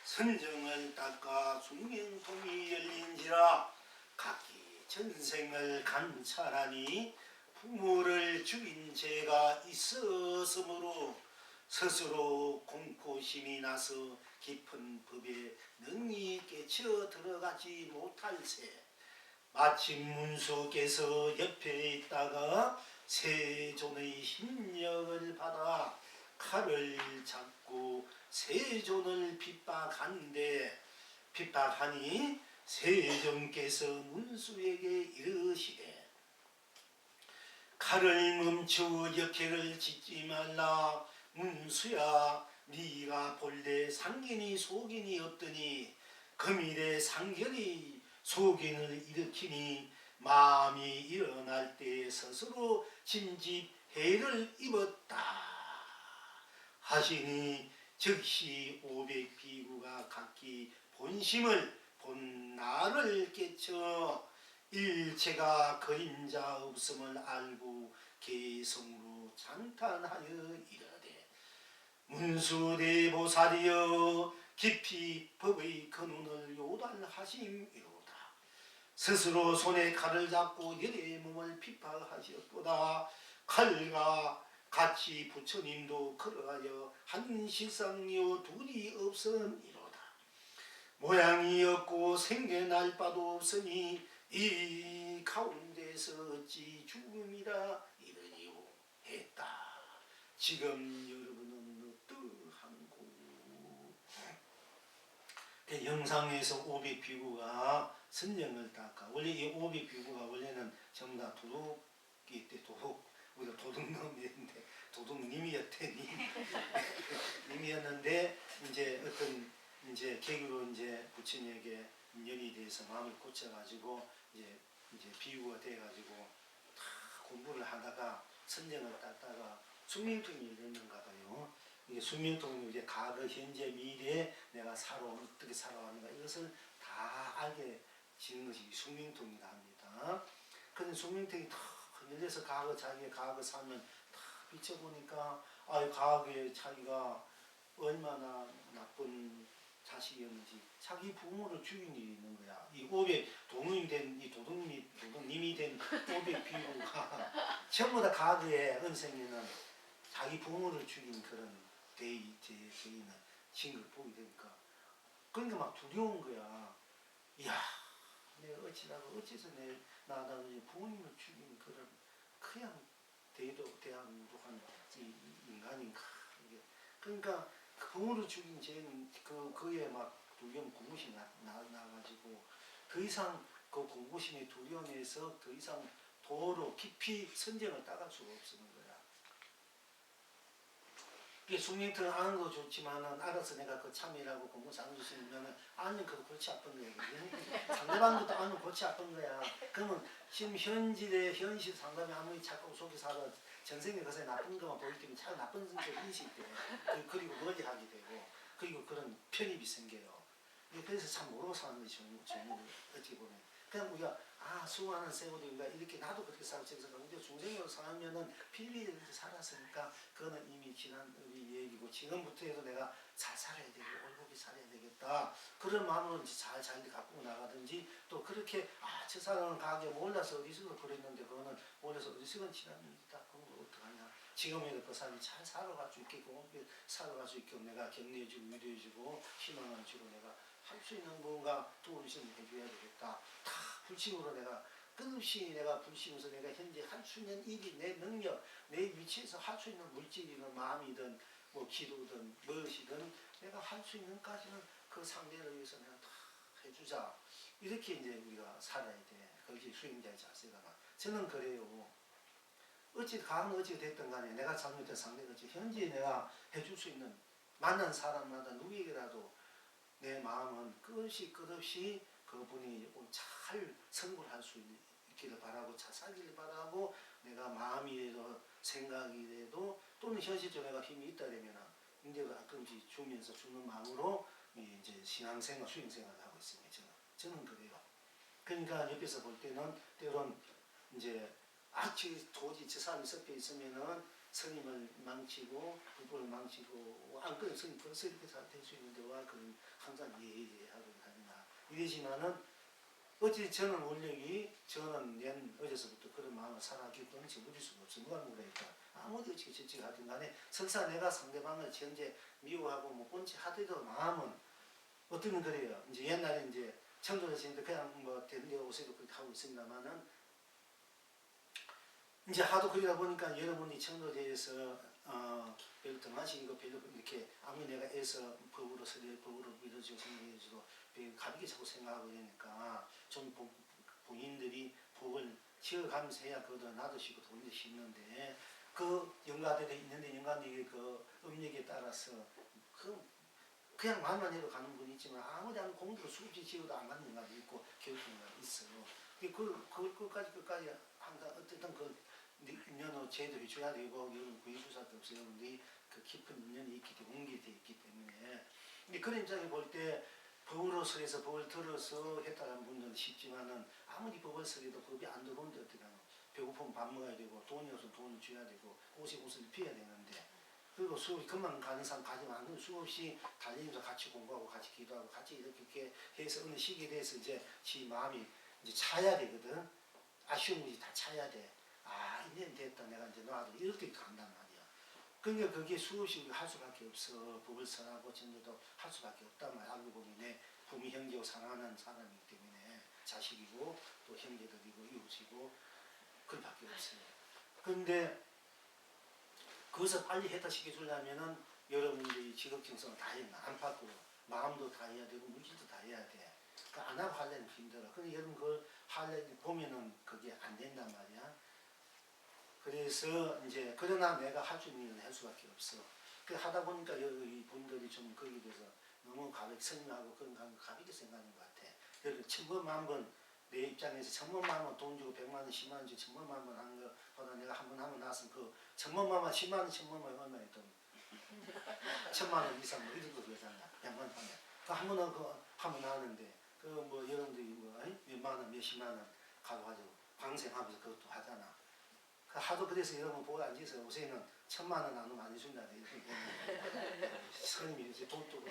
선정을 닦아 숙명통이 열린지라 각기 전생을 감찰하니 부모를 죽인 죄가 있었으므로 스스로 공포심이 나서 깊은 법에 능히 깨쳐 들어가지 못할세 마침 문수께서 옆에 있다가 세존의 힘력을 받아 칼을 잡고 세존을 핍박하니 세존께서 문수에게 이르시되 칼을 멈추어 역해를 짓지 말라. 문수야, 네가 본래 상견이 속인이 없더니 금일에 상견이 속인을 일으키니 마음이 일어날 때 스스로 짐짓해를 입었다 하시니 즉시 500비구가 각기 본심을 본 나를 깨쳐 일체가 그림자 없음을 알고 개성으로 찬탄하여 이르되 문수대보살이여 깊이 법의 근원을 요달하심이로다. 스스로 손에 칼을 잡고 열의 몸을 핍박하셨도다. 칼과 같이 부처님도 그러하여 한 실상요 둘이 없음이로다. 모양이 없고 생겨날 바도 없으니 이 가운데서 어찌 죽음이라 이르니요 했다. 지금 여러분은 어떠한고? 영상에서 500비구가 선정을 닦아. 원래 이 500비구가 원래는 전부 다 도둑이 때 우리가 도둑놈이었는데 도둑님이었대. 님이었는데 이제 어떤 이제 계기로 이제 부처님에게 인연이 돼서 마음을 고쳐가지고 이제 비구가 돼가지고 다 공부를 하다가 선정을 땄다가 숙명통이 열렸는가 봐요. 이게 숙명통이 이제 과거, 현재, 미래에 내가 어떻게 살아왔는가 이것을 다 알게 지는 것이 숙명통이라 합니다. 그런데 숙명통이 다 열려서 자기의 과거 삶을 다 비춰보니까 과거에 자기가 얼마나 나쁜 자식이었는지 자기 부모를 죽인 일이 있는 거야. 이 500 도둑님이 된 500비구가 전부 다 과거에 은생에는 자기 부모를 죽인 그런 죄인은 징을 보게 되니까 그러니까 막 두려운 거야. 이야, 내가 어째서 나는 부모님을 죽인 그런 그냥 대한민국한 인간인가. 그러니까 그 부모를 죽인 죄는 그에 막 두려움 공부심이 나가지고 더 이상 그 공부심의 두려움에서 더 이상 도로 깊이 선정을 따갈 수가 없는 거야. 이게 숙명통을 아는 거 좋지만은 알아서 내가 그 참이라고 공부 잘해주시면은 아는 그 골치 아픈 거야. 상대방도 아는 골치 아픈 거야. 그러면 지금 현실 상담이 아무리 자꾸 속에 살아 전생에 그새 나쁜 것만 보일 때면 참 나쁜 인식 때 그리고 멀리 하게 되고 그리고 그런 편입이 생겨요. 그래서 참 모르고 사는 것이 좋은 어떻게 보면 그냥 우리가 수많은 세월이 우리가 이렇게 나도 그렇게 살고 저기서 우리가 중생으로 살면은 필리를 살았으니까 그거는 이미 지난 우리 얘기고 지금부터 해도 내가 잘 살아야 되고 올곧이 살아야 되겠다 그런 마음으로 잘 갖고 나가든지 또 그렇게 저 사람은 가게 몰라서 어리석어 그랬는데 그거는 몰라서 어리석은 지난 일이다 그런 거 어떡하냐 지금에도 그 사람이 잘 살아갈 수 있게끔 살아갈 수 있게끔 내가 격려해주고 위로해주고 희망을 주고 내가 할 수 있는 뭔가 도움을 해줘야 되겠다. 다 불칭으로 내가 끝없이 내가 불심에서 내가 현재 할 수 있는 일이 내 능력, 내 위치에서 할 수 있는 물질이든 마음이든 뭐 기도든 무엇이든 내가 할 수 있는 까지는 그 상대를 위해서 내가 다 해주자. 이렇게 이제 우리가 살아야 돼. 그것이 수행자의 자세가. 저는 그래요. 어찌 됐든 간에 내가 잘못된 상대가 현재 내가 해줄 수 있는 만난 사람마다 누구에게라도 내 마음은 끝없이 그분이 잘 성불할 수 있기를 바라고 잘 살기를 바라고 내가 마음이라도 생각이라도 또는 현실적으로 내가 힘이 있다면 이제 가끔씩 주면서 주는 마음으로 이제 신앙생활, 수행생활을 하고 있습니다. 저는 그래요. 그러니까 옆에서 볼 때는 때론 이제 도저히 저 사람이 섞여 있으면은 스님을 망치고 부부를 망치고 안 그래도 스님 벌써 이렇게 잘 될 수 있는데 와 그런 항상 예하고 하느냐 이러지만은 어찌 저는 원력이 저는 어제서부터 그런 마음을 살아왔기 때문에 지워질 수가 없어. 누가 뭐랄까 아무리 어찌 저찌 하든 간에 설사 내가 상대방을 현재 미워하고 못 본 채 하더라도 마음은 어떤 그래요. 이제 옛날에 이제 청도에서 그냥 뭐 대들려 오세요 그렇게 하고 있습니다만은 이제 하도 그러다 보니까 여러분이 청도대에서 별로 더 마시고 별로 이렇게 아무리 내가 애써 법으로 믿어주고 생각해주고 가볍게 자꾸 생각하고 이러니까 좀 본인들이 법을 지어가면서 해야 그것도 놔두시고 돈도 심는데 그 영가들이 있는데 영가들이 그 음력에 따라서 그냥 말만 해도 가는 분이 있지만 아무리 안 공부를 수없이 지어도 안 가는 영가도 있고 교육생가 있어요. 끝까지 항상 어쨌든 인연으로 제도 해줘야 되고 여러분 구해주사도 없어요. 여러분들이 그 깊은 인연이 있기 때문에 옮기되어 있기 때문에 근데 그런 입장에 볼 때 법으로서 해서 법을 들어서 했다는 분들은 쉽지만은 아무리 법을 쓰래도 법이 안 들어오는데 어떻게 하노. 배고프면 밥 먹어야 되고 돈이 없으면 돈을 줘야 되고 옷을 입혀야 되는데 그리고 수업이 금방 가는 사람 가지만 안 그러면 수없이 달리면서 같이 공부하고 같이 기도하고 같이 이렇게 해서 어느 시기에 대해서 이제 지 마음이 이제 차야 되거든. 아쉬운 것이 다 차야 돼. 이제 됐다. 내가 이제 놔도 이렇게 간단 말이야. 그러니까 그게 수없이 할 수밖에 없어. 법을 설하고 전도도 할 수밖에 없단 말이야. 알고 보니 내 부모 형제고 사랑하는 사람이기 때문에 자식이고 또 형제들이고 이웃이고 그럴 밖에 없어요. 그런데 그것을 빨리 해탈시켜주려면은 여러분들이 직업증성을 다 해야 안팎으로 마음도 다 해야 되고 물질도 다 해야 돼. 그러니까 안 하고 하려면 힘들어. 근데 여러분 그걸 하려면 보면은 그게 안 된단 말이야. 그래서 이제 그러나 내가 할 수 있는 일은 할 수밖에 없어. 그 하다 보니까 이 분들이 좀 거기에 대해서 너무 가볍게 설명하고 그런 거 가볍게 생각하는 것 같아. 그래서 천번만번 내 입장에서 천번만번 돈 주고 100만원, 10만원 주고 천번만번 하는 것보다 내가 한 번 하고 나서 그 천번만번, 10만원, 천번만원 얼마에 돈 1000만원 이상 뭐 이런 거 그러잖아. 100만원 하면. 그 한 번은 하면 나는데 그 뭐 여러분들이 뭐 몇만원, 몇십만원 가져가지고 방생하면서 그것도 하잖아. 하도 그래서 여러분 보고 앉아서 요새는 1000만원 나누면 안 해준다. 스님이 이제 돈 주고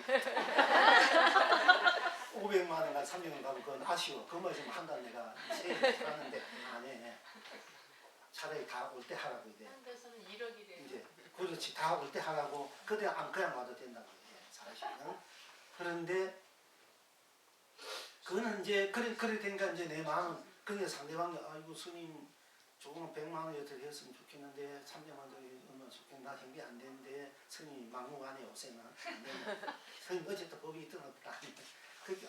500만원과 300원 가면 그건 아쉬워. 그거 좀 한달 내가 하는데 안 해. 차라리 다 올 때 하라고 이래. 한 데서는 1억이래요. 이제 그렇지. 다 올 때 하라고. 그냥 와도 된다고 해. 사실은. 그런데 그거는 이제 그래 되니까 이제 내 마음은 그냥 상대방이 아이고 스님 조금 100만원 어떻게 했으면 좋겠는데 300만원 얼마 좋겠는데 나 형비 안 되는데 스님 막무가내 오세나 안 된다. 스님 어쨌든 법이 있든 없다. 그렇게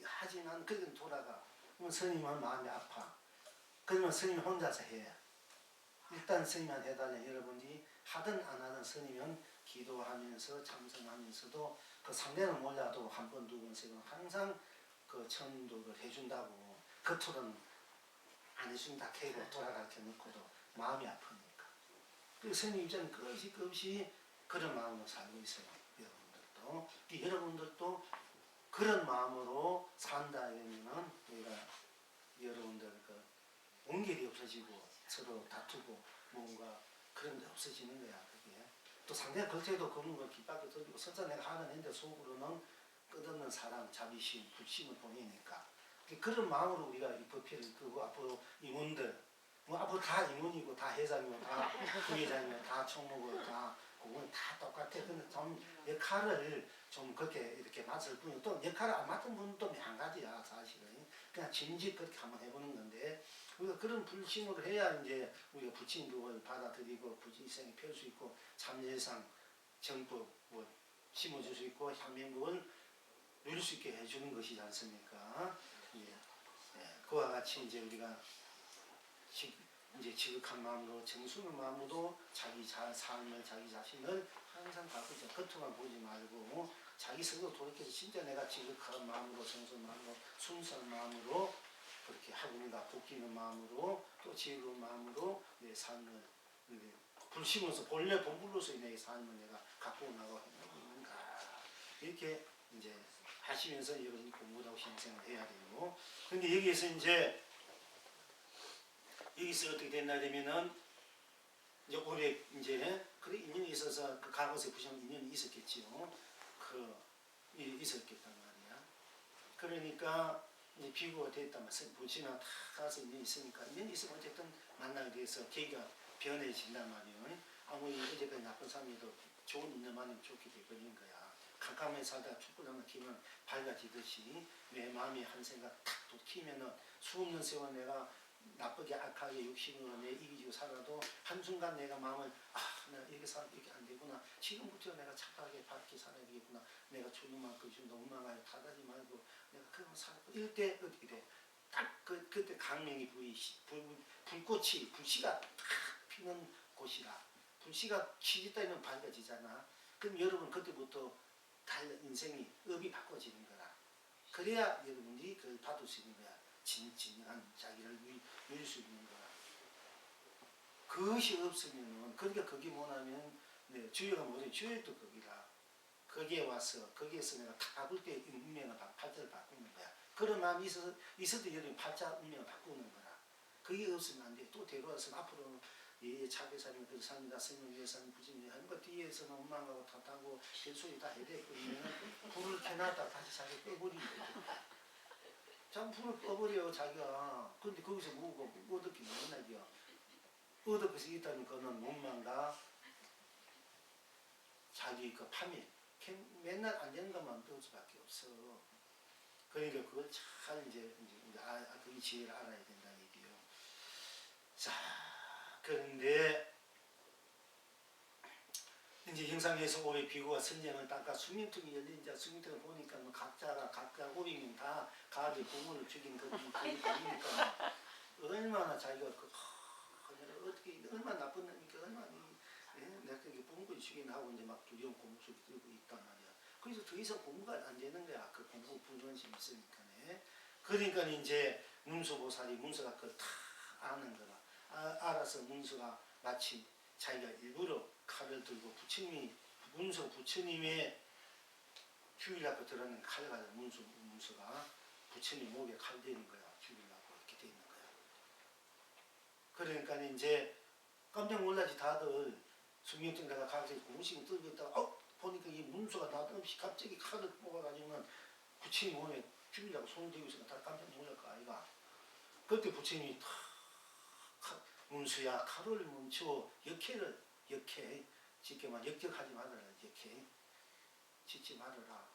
하지만 그건 돌아가. 그러면 스님은 마음이 아파. 그러면 스님 혼자서 해. 일단 스님한테 해달라는 여러분이 하든 안 하든 스님은 기도하면서 참선하면서도 그 상대는 몰라도 한 번, 두 번, 세 번 항상 그 천도를 해준다고 겉으로는 안 해준다 캐고 돌아가게 놓고도 마음이 아프니까. 그 스님 입장은 끝없이 그런 마음으로 살고 있어요. 여러분들도. 여러분들도 그런 마음으로 산다 이러면은 우리가 여러분들 그 원결이 없어지고 서로 다투고 뭔가 그런 게 없어지는 거야. 그게. 또 상대가 그때도 그런 걸 깃밖에 들고 설사 내가 하는 했는데 속으로는 끝없는 사랑, 자비심, 불심을 보내니까 그런 마음으로 우리가 이 법회를 끄고 앞으로 임원들 뭐 앞으로 다 임원이고 다 회장이고 다 부회장이고 다 총무고 다 그건 다 똑같아. 근데 좀 역할을 좀 그렇게 이렇게 맡을 뿐이고 또 역할을 안 맡은 분은 또 몇 가지야 사실은. 그냥 진즉 그렇게 한번 해보는 건데 우리가 그런 불심을 해야 이제 우리가 부친복을 받아들이고 부친성이 펼 수 있고 참재상 정법 뭐 심어줄 수 있고 향명복을 누릴 수 있게 해주는 것이지 않습니까? 예. 예. 그와 같이 이제 우리가 이제 지극한 마음으로 정순한 마음으로 자기 삶을 자기 자신을 항상 바꾸자. 겉으로만 보지 말고 자기 스스로 돌이켜서 진짜 내가 지극한 마음으로 정순한 마음으로 순수한 마음으로 그렇게 하고 있는가 복기는 마음으로 또 지혜로운 마음으로 내 삶을 불심으로서 본래 본불로서 내 삶을 내가 갖고 나가고 있는가 이렇게 이제 하시면서 여러분이 공부하고 신생을 해야 되고 그런데 여기에서 이제 여기서 어떻게 됐나냐면은 이제 올해 이제 그래 인연이 있어서 그 과거에 부정 인연이 있었겠지요. 그 일이 있었겠단 말이야. 그러니까 이제 비구가 됐단 말이야. 부친하고 다 가서 인연이 있으니까 인연이 있으면 어쨌든 만나게 돼서 계기가 변해진단 말이에요. 아무리 어제까지 나쁜 사람이도 좋은 인연만은 좋게 돼버리는 거야. 캄캄하게 살다가 촛불 키면 밝아지듯이 내 마음이 한 생각 탁 돋키면은 수없는 세월 내가 나쁘게 악하게 욕심으로 내 이기지고 살아도 한순간 내가 마음을 내가 이렇게 살면 이렇게 안 되구나 지금부터 내가 착하게 밝게 살아야 되겠구나 내가 주는 만큼 좀 너무만 타다지 말고 내가 그런 살고 이럴 때 어떻게 돼? 딱 그때 강명이 불꽃이 불씨가 탁 피는 곳이라 불씨가 치지 따위면 밝아지잖아. 그럼 여러분 그때부터 인생이 업이 바꿔지는 거라. 그래야 여러분이 그걸 받을 수 있는 거야. 진정한 자기를 누릴 수 있는 거야. 그것이 없으면은 그러니까 그게 뭐냐면 네, 주여가 뭐래 주여도 거기라. 거기에 와서 거기에서 내가 가볼 때 운명을 팔자를 바꾸는 거야. 그런 마음이 있어도 여러분 팔자 운명을 바꾸는 거라. 그게 없으면 안 돼. 또 데려와서 앞으로 예, 차배사님, 그 사람이다, 스님, 예사님, 부진이 하는 거 뒤에서는 엄마하고 탓하고 별소리 다 해야 돼. 그러면 불을 켜놨다 다시 자기 꺼버리는 거야. 참 불을 꺼버려 자기가. 근데 거기서 뭐고 어떻게 만나기야. 어떻게 있다는 거는 몸만가 자기 그 파멸 맨날 안 되는 것만 떠올 수밖에 없어. 그러니까 그걸 잘 이제 그 지혜를 알아야 된다는 얘기예요. 자, 그런데 이제 형상에서 500 비구가 선쟁을 닦아 수민통이 열린 자 수민통을 보니까 뭐 각자가 500명 다 가게 부모를 죽인 그니까 얼마나 자기가 어떻게 얼마나 나쁜 놈이니까 얼마나 내가 그게 부모를 죽인 하고 이제 막 두려운 공수를 들고 있단 말이야. 그래서 더 이상 공부가 안 되는 거야. 그 공부 부존심이 있으니까네. 그러니까 이제 문수보살이 문수가 그걸 다 아는 거라. 알아서 문수가 마치 자기가 일부러 칼을 들고 부처님의 죽이려고 들었는 칼을 가지고 문수가 부처님 목에 칼 대는 거야. 죽이려고 이렇게 돼 있는 거야. 그러니까 이제 깜짝 놀라지 다들 숙명증 내가 가서 공식을 들고 있다가 보니까 이 문수가 나없이 갑자기 칼을 뽑아가지고는 부처님 몸에 죽이려고 손을 대고 있으니까 다 깜짝 놀랄 거 아이가. 그때 부처님이 문수야 칼을 멈추어 역해 짓게만 역격하지 말아라. 역해 짓지 말아라.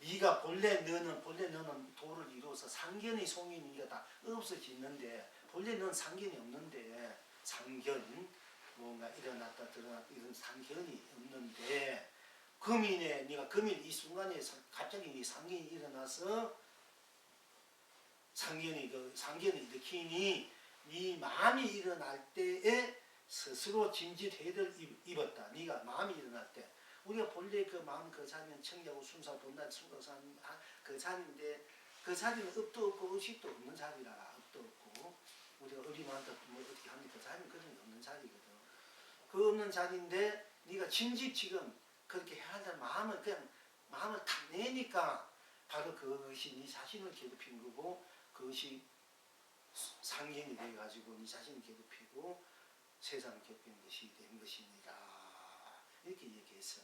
네가 본래 너는 도를 이루어서 상견의 송이 네가 다 없어지는데 본래 너는 상견이 없는데 상견 뭔가 일어났다 드러났다 이런 상견이 없는데 금인에 네가 금인 이 순간에 갑자기 네 상견이 일어나서 상견이 일으키니 네 마음이 일어날 때에 스스로 짐짓해를 입었다. 네가 마음이 일어날 때 우리가 본래 그 마음 그 자리는 청자고 순사 본단 순가산 그 자리인데 그 자리는 업도 없고 의식도 없는 자리라. 업도 없고 우리가 어리만다 뭐 어떻게 합니까? 그 자리는 그런 게 없는 자리거든. 그 없는 자리인데 네가 짐짓 지금 그렇게 해야 한다는 마음을 탁 내니까 바로 그것이 네 자신을 괴롭힌 거고 그것이 상견이 돼가지고 네 자신을 괴롭히고 세상을 괴롭히는 것이 된 것입니다. 이렇게 얘기했어.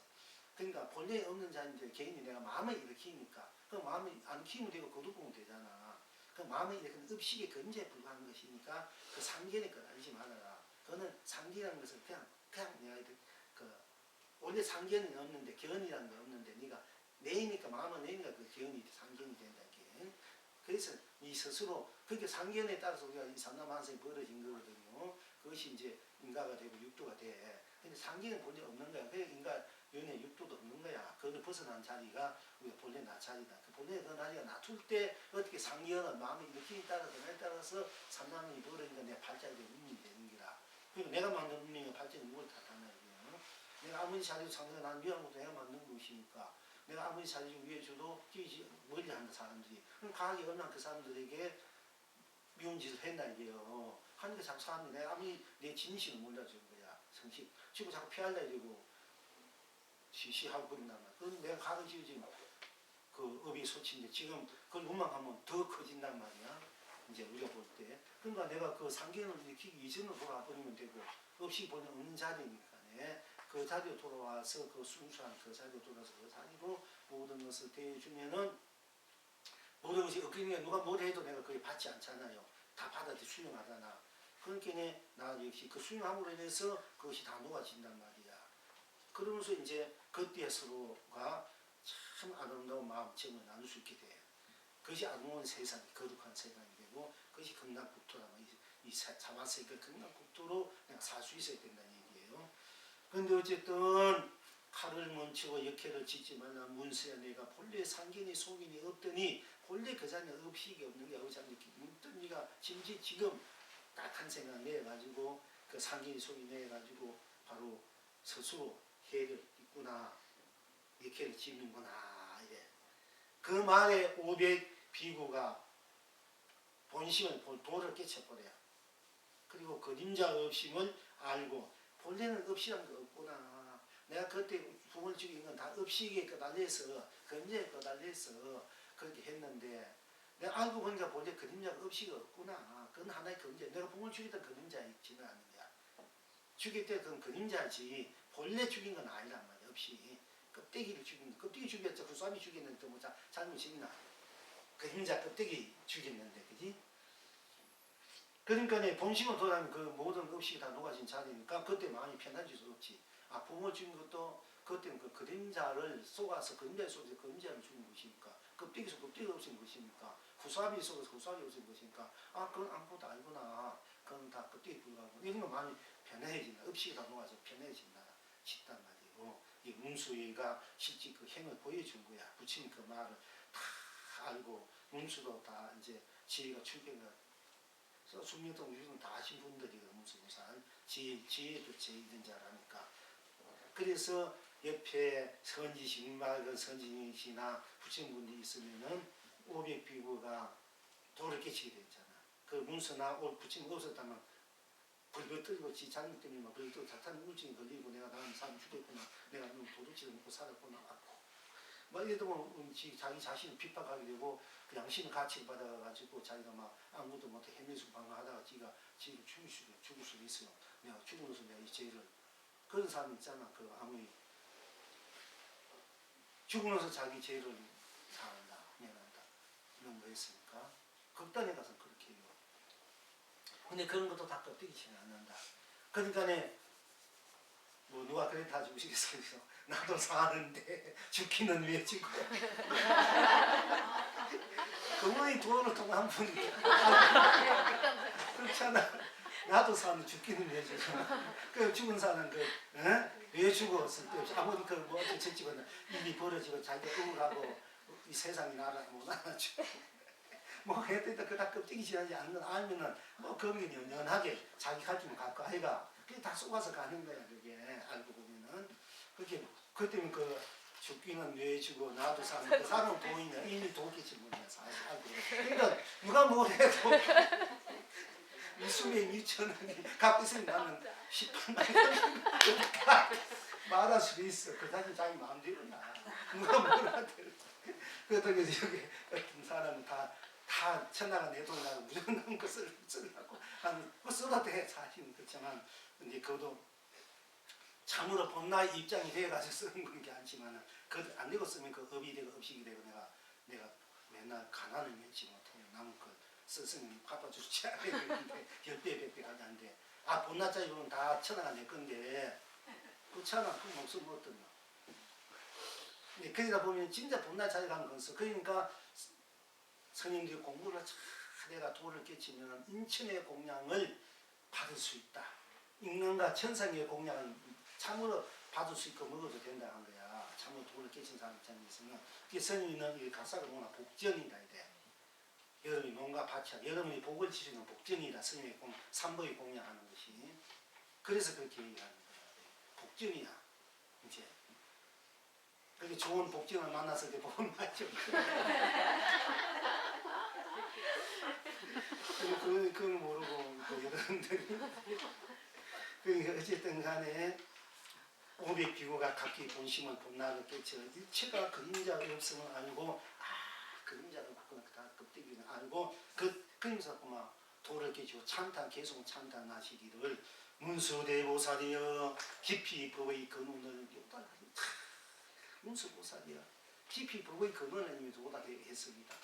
그러니까 본래 없는 자인데 개인이 내가 마음을 일으키니까 그 마음을 안 키우면 되고 거두면 되잖아. 그 마음을 일으키는 읍식의 근제에 불과한 것이니까 그 상견의 걸 알지 말아라. 그거는 상견이라는 것은 그냥 내가 원래 상견이 없는데 견이라는 게 없는데 네가 내니까 마음을 내니까 그 견이 상견이 된다. 그래서 이 스스로 그렇게 상견에 따라서 우리가 이 삼남한생이 벌어진 거거든요. 그것이 이제 인가가 되고 육도가 돼. 근데 상견은 본래 없는 거야. 그래 인가 연애 육도도 없는 거야. 그걸 벗어난 자리가 우리가 본래 나 자리다. 그 본래 그 자리가 놔둘 때 어떻게 상견은 마음의 느낌에 따라서 그에 따라서 삼남이 벌어진 건 내 발자국의 운명이 되는 거라. 그리고 내가 만든 운명의 발자국이 누굴 탓하나 이거예요. 내가 아무리 잘해도 상대가 난 위한 것도 내가 만든 것이니까. 내가 아무리 잘해주고 위해줘도 끼지 멀리 한다 사람들이. 그럼 과학이 얼마나 그 사람들에게 미운 짓을 했나 이게요. 하니까 자꾸 사람들이 내가 아무리 내 진실을 몰라주는 거야. 성실. 지금 자꾸 피하려 이러고 시시하고 그런단 말이야. 그럼 내가 과학을 지금 그 업이 소치인데 지금 그걸 원망하면 더 커진단 말이야. 이제 우리가 볼 때. 그러니까 내가 그 상견을 일으키기 이전으로 돌아버리면 되고 없이 보면 없는 자리니까 그 자리로 돌아와서 그 순수한 그 자리로 돌아와서 그 자리로 모든 것을 대해주면은 모든 것이 엇갈리니까 누가 뭘 해도 내가 그게 받지 않잖아요. 다 받아들이 수용하잖아. 그러니까 나 역시 그 수용함으로 인해서 그것이 다 녹아진단 말이야. 그러면서 이제 그때 서로가 참 아름다운 마음쯤을 나눌 수 있게 돼. 그것이 아름다운 세상이 거룩한 세상이 되고 그것이 극락국토라 이 사바세계 극락국토로 내가 살 수 있어야 된다는 얘기예요. 그런데 어쨌든 칼을 멈추고 역해를 짓지 말라 문세야 내가 본래 상견이 속인이 없더니 본래 그 자리에 업식이 없는 게 어장이 문득 네가 심지 지금 딱 한 생각 내가지고 그 상견이 속이 내가지고 바로 스스로 해를 있구나 역해를 짓는구나 이래. 그 말에 500 비구가 본심을 도를 깨쳐버려. 그리고 그림자 없심을 알고 본래는 없이란 거 없구나. 내가 그때 부모를 죽인 건 다 없이에 거달려서 그림자에 거달려서 그렇게 했는데 내가 알고 보니까 본래 그림자가 없이가 없구나. 그건 하나의 그림자. 내가 부모를 죽였던 그림자이지는 않은 거야. 죽일 때 그건 그림자지 본래 죽인 건 아니란 말이야. 없이. 껍데기를 죽인 거. 껍데기 죽였죠. 그 쌈이 죽였는데 뭐 잘못이나. 그림자 껍데기 죽였는데 그지? 그러니까 본심을 돌아가면 그 모든 업식이 다 녹아진 자리니까 그때 마음이 편해질 수 없지. 아 부모 죽인 것도 그때는 그 그림자를 속아서 그림자 속에서 그림자를 죽인 것이니까 껍데기 속 껍데기 없인 것이니까 후사비 속에서 후사비 없인 것이니까 아 그건 아무것도 아니구나. 그건 다 껍데기 불구하고 이런 거 마음이 편해진다. 업식이 다 녹아서 편해진다 싶단 말이에요. 이 문수가 실제 그 행을 보여준 거야. 부처님 그 말을 다 알고 문수도 다 이제 지혜가 출견을 숙명동 우주는 다 하신 분들이 문수무산 지혜도 지혜 있는 자라니까. 그래서 옆에 선지식 맑은 선지식이나 부처님분들이 있으면은 500비구가 돌을 깨치게 되잖아. 그 문서나 부처님 없었다면 불을 떨고 지 잘못 때문에 막 불을 떨고 자탄 우울증이 걸리고 내가 다른 사람 죽였구나. 내가 너무 도둑질을 먹고 살았구나. 막 이래도 뭐 자기 자신을 핍박하게 되고 그 양심의 가치를 받아가지고 자기가 막 아무것도 못해 해면서 방황하다가 지가 죽을 수도 있어요. 내가 죽으면서 내가 이 죄를 그런 사람 있잖아. 그 아무리 죽으면서 자기 죄를 사한다, 미안한다 이런 거 했으니까 극단에 가서 그렇게 해요. 근데 그런 것도 다 껍데기치는 않는다. 그러니까네 뭐 누가 그래 다 죽으시겠어요. 나도 사는데 죽기는 왜 죽고 그분이 돈을 통해 한 분 그렇잖아. 나도 사는 죽기는 왜 죽어. 그 죽은 사는 왜 죽어 쓸데없이 아무리 그뭐 어떻게 찍거나 일이 벌어지고 자기가 억울하고 이 세상이 나라 뭐 나라 죽고 뭐 했더니 그다 껍데기 지나지 않는 건 알면은 뭐 거기는 연연하게 자기 갈 길은 갈 거 아이가. 그게 다 속아서 가는 거야 그게 알고 보면은. 그렇게 그 때문에 그 죽기는 왜 주고 나도 사는 그 사람 도인이야. 이미 도끼치 뭐냐 사실 알고. 그러니까 누가 뭘 해도 수명 2천원이 갖고 있으면 나는 18만 원 말할 수도 있어. 그 사실 자기 마음대로야. 누가 뭘 하든. 그렇다고 해서 여기 어떤 사람은 다 천하가 내 돈 나고 무조건 남은 거 쓰려고 하는 거 써도 돼. 사실은 그렇지만 근데 그것도 참으로 본나의 입장이 돼가지고 쓰는 게 아니지만 그 안 되고 쓰면 그 업이 되고 업식이 되고 내가 맨날 가난을 면치 못해요. 남은 거 스승님이 갚아주지 않는데 10배 100배 가자는데 아 본나짜리 보면 다 천하가 내 건데 그렇잖아. 그 목숨 못 듣나. 그러다 보면 진짜 본나짜리 가는 거였어. 그러니까 스님들이 공부를 참 내가 돌을 깨치면 인천의 공양을 받을 수 있다. 인간과 천상의 공양을 참으로 받을 수 있고 먹어도 된다 한 거야. 참으로 돌을 깨친 사람 입장에서는. 그래서 스님은 이 가사가 뭐나 복전이다 이래. 여러분이 뭔가 바쳐 여러분이 복을 지르는 복전이다. 스님의 삼보의 공양하는 것이. 그래서 그렇게 얘기하는 거야. 복전이야. 이제 그렇게 좋은 복전을 만났을 때 복을 맞죠. 그걸 모르고 여러분들이 어쨌든 간에 500비구가 각기 본심을 본나를 깨쳐 일체가 그림자가 없음을 알고 그림자가 없구나 다 껍데기는 알고 그러면서 막 돌을 깨치고 찬탄 계속 찬탄하시기를 문수대보살이여 깊이 법의 근원을 문수보살이여 깊이 법의 근원을 오다했습니다.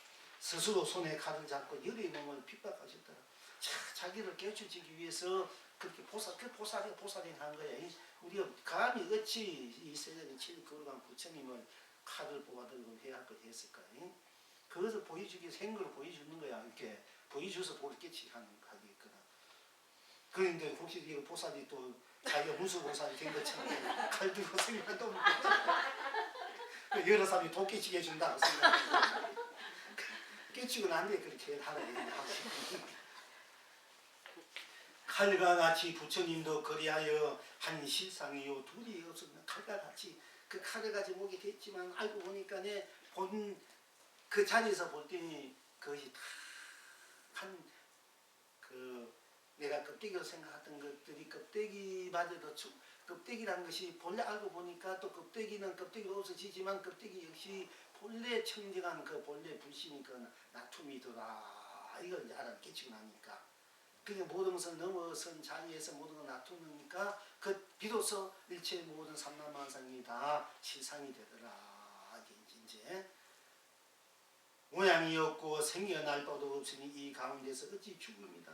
스스로 손에 칼을 잡고 열의 몸을 핍박하셨더라. 자기를 깨우치기 위해서 그렇게 보살이 한 거야. 우리가 감히 어찌 이 세상에 제일 거룩한 부처님을 칼을 뽑아들고 해야 했을까? 그것을 보여주기 위해서 행거로 보여주는 거야. 이렇게 보여줘서 돌을 깨치게 하는 거거든. 그런데 혹시 이거 보살이 또 자기가 무수 보살이 된 것처럼 칼 들고 생각도 여러 사람이 돌 깨치게 해준다고 생각하고 깨치고 난 뒤에 그렇게 하라 얘기하고 칼과 같이 부처님도 그리하여 한 실상이요 둘이 없으면 칼과 같이 그 칼을 가지고 목이 됐지만 알고 보니까 내 본 그 자리에서 볼 때니 그것이 다 한 그 내가 껍데기로 생각했던 것들이 껍데기마저도 껍데기라는 것이 본래 알고 보니까 또 껍데기는 껍데기가 없어지지만 껍데기 역시 본래 청정한 그 본래 불신이 그 나툼이더라. 이걸 이제 알아 깨치고 나니까. 그게 모든 것을 넘어선 자리에서 모든 걸 놔두니까 그 비로소 일체 모든 삼라만상이 다 실상이 되더라. 이제 모양이 없고 생겨날 바도 없으니 이 가운데서 어찌 죽음이다.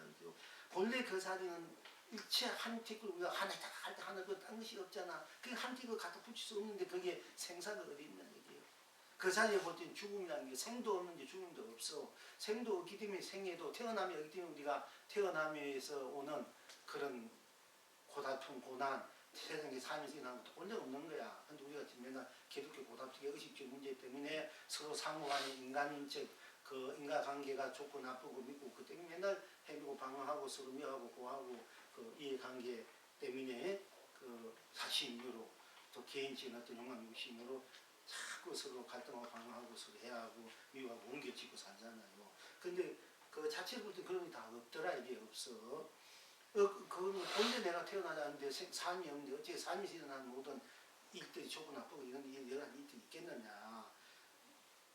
본래 그 자리는 일체 한 티끌 우리가 하나 그딴 것이 없잖아. 그 한 티끌 갖다 붙일 수 없는데 그게 생사가 어디 있는 얘기예요. 그 자리에 볼 때는 죽음이라는 게 생도 없는데 죽음도 없어. 생도 없기 때문에 생애도 태어남이 없기 때문에 우리가 태어남에서 오는 그런 고달픔, 고난, 세상에 삶에서 일어나는 것도 본래 없는 거야. 근데 우리가 지금 맨날 기독교 고달프게 의식주의 문제 때문에 서로 상호간의 인간적 그 인간관계가 좋고 나쁘고 믿고 그 때문에 맨날 헤매고 방황하고 서로 미워하고 고하고 그 이해관계 때문에 그 사심으로 또 개인적인 어떤 욕망 욕심으로 자꾸 서로 갈등하고 방황하고 서로 해하고 미워하고 옮겨지고 살잖아요. 근데 그 자체를 볼 때 그런 게 다 없더라. 이게 없어. 그건 본래 내가 태어나지 않는데 삶이 없는데 어째 삶에서 일어나는 모든 일들이 좋고 나쁘고 이런 여러 일들이 있겠느냐.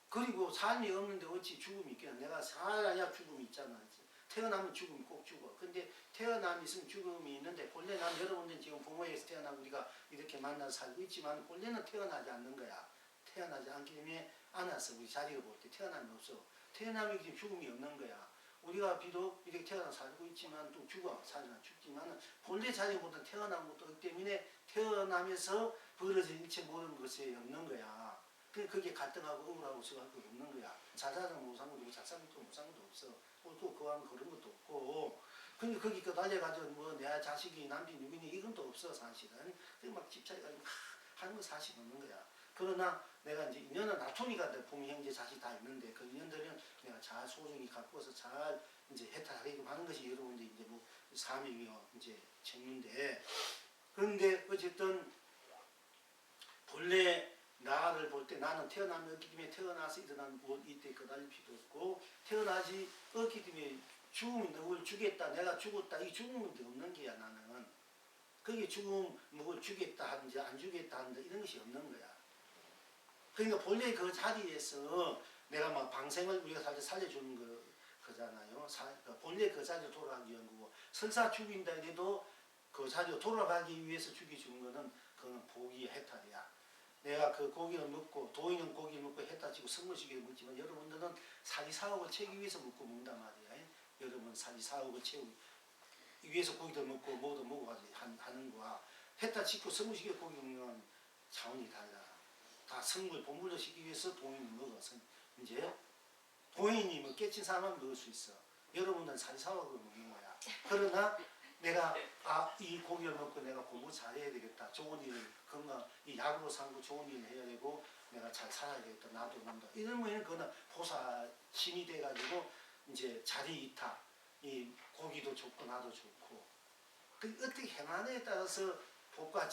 그리고 삶이 없는데 어찌 죽음이 있겠냐. 내가 살아야 죽음이 있잖아. 태어나면 죽음이 꼭 죽어. 근데 태어남이 있으면 죽음이 있는데 본래 난 여러분들 지금 부모에서 태어나고 우리가 이렇게 만나서 살고 있지만 본래는 태어나지 않는 거야. 태어나지 않기 때문에 안아서 우리 자리를 볼 때 태어남이 없어. 태어남이 지금 죽음이 없는 거야. 우리가 비록 이렇게 태어나 살고 있지만 또 죽어 살아 죽지만 본래 자리보다 태어난 것도 없기 때문에 태어나면서 벌어진 일체 모든 것에 없는 거야. 그게 갈등하고 억울하고 저하고 없는 거야. 자자는 못산 것도 없고 작사도 못산 것도 없어. 또 그와는 그런 것도 없고. 근데 거기 그 달려가지고 뭐 내 자식이 남편 누구니 이건 또 없어 사실은. 그게 막 집차려가지고 하는 거 사실 없는 거야. 그러나 내가 이제 인연은 나토니까 부모 형제 자식 다 있는데 그 인연들은 내가 잘 소중히 갖고서 잘 이제 해탈하게끔 하는 것이 여러분들 이제 뭐 사명이요 이제 책무인데 그런데 어쨌든 본래 나를 볼 때 나는 태어나면 없기 때문에 태어나서 일어난 뭐 이때 그다릴 필요 없고 태어나지 없기 때문에 죽음이 누굴 죽였다 내가 죽었다 이 죽음은 없는 게야 나는 그게 죽음 누굴 죽였다 하든지 안 죽였다 하든지 이런 것이 없는 거야. 그러니까 본래 그 자리에서 내가 막 방생을 우리가 살려주는 거잖아요. 본래 그 자리로 돌아가기 위한 거고 설사 죽인다 해도 그 자리로 돌아가기 위해서 죽여주는 거는 그건 복이 해탈이야. 내가 그 고기를 먹고 도인은 고기를 먹고 해탈치고 성물시기를 먹지만 여러분들은 사리사욕을 채우기 위해서 먹는단 말이야. 여러분 사리사욕을 채우기 위해서 고기도 먹고 뭐도 먹어가지고 하는 거야. 해탈치고 성물시기를 고기 먹는 차원이 달라. 다 성물 본물로 시키기 위해서 도인을 먹어서 이제 도인이 뭐 깨친 사람만 먹을 수 있어. 여러분은 살사하고 먹는 거야. 그러나 내가 이 고기를 먹고 내가 공부 잘해야 되겠다. 좋은 일을 건강 이 약으로 산 거 좋은 일을 해야 되고 내가 잘 살아야 되겠다. 나도 뭔가 이러면 그거는 보살심이 돼가지고 이제 자리 이탈 이 고기도 좋고 나도 좋고 그 어떻게 행하느냐에 따라서 복과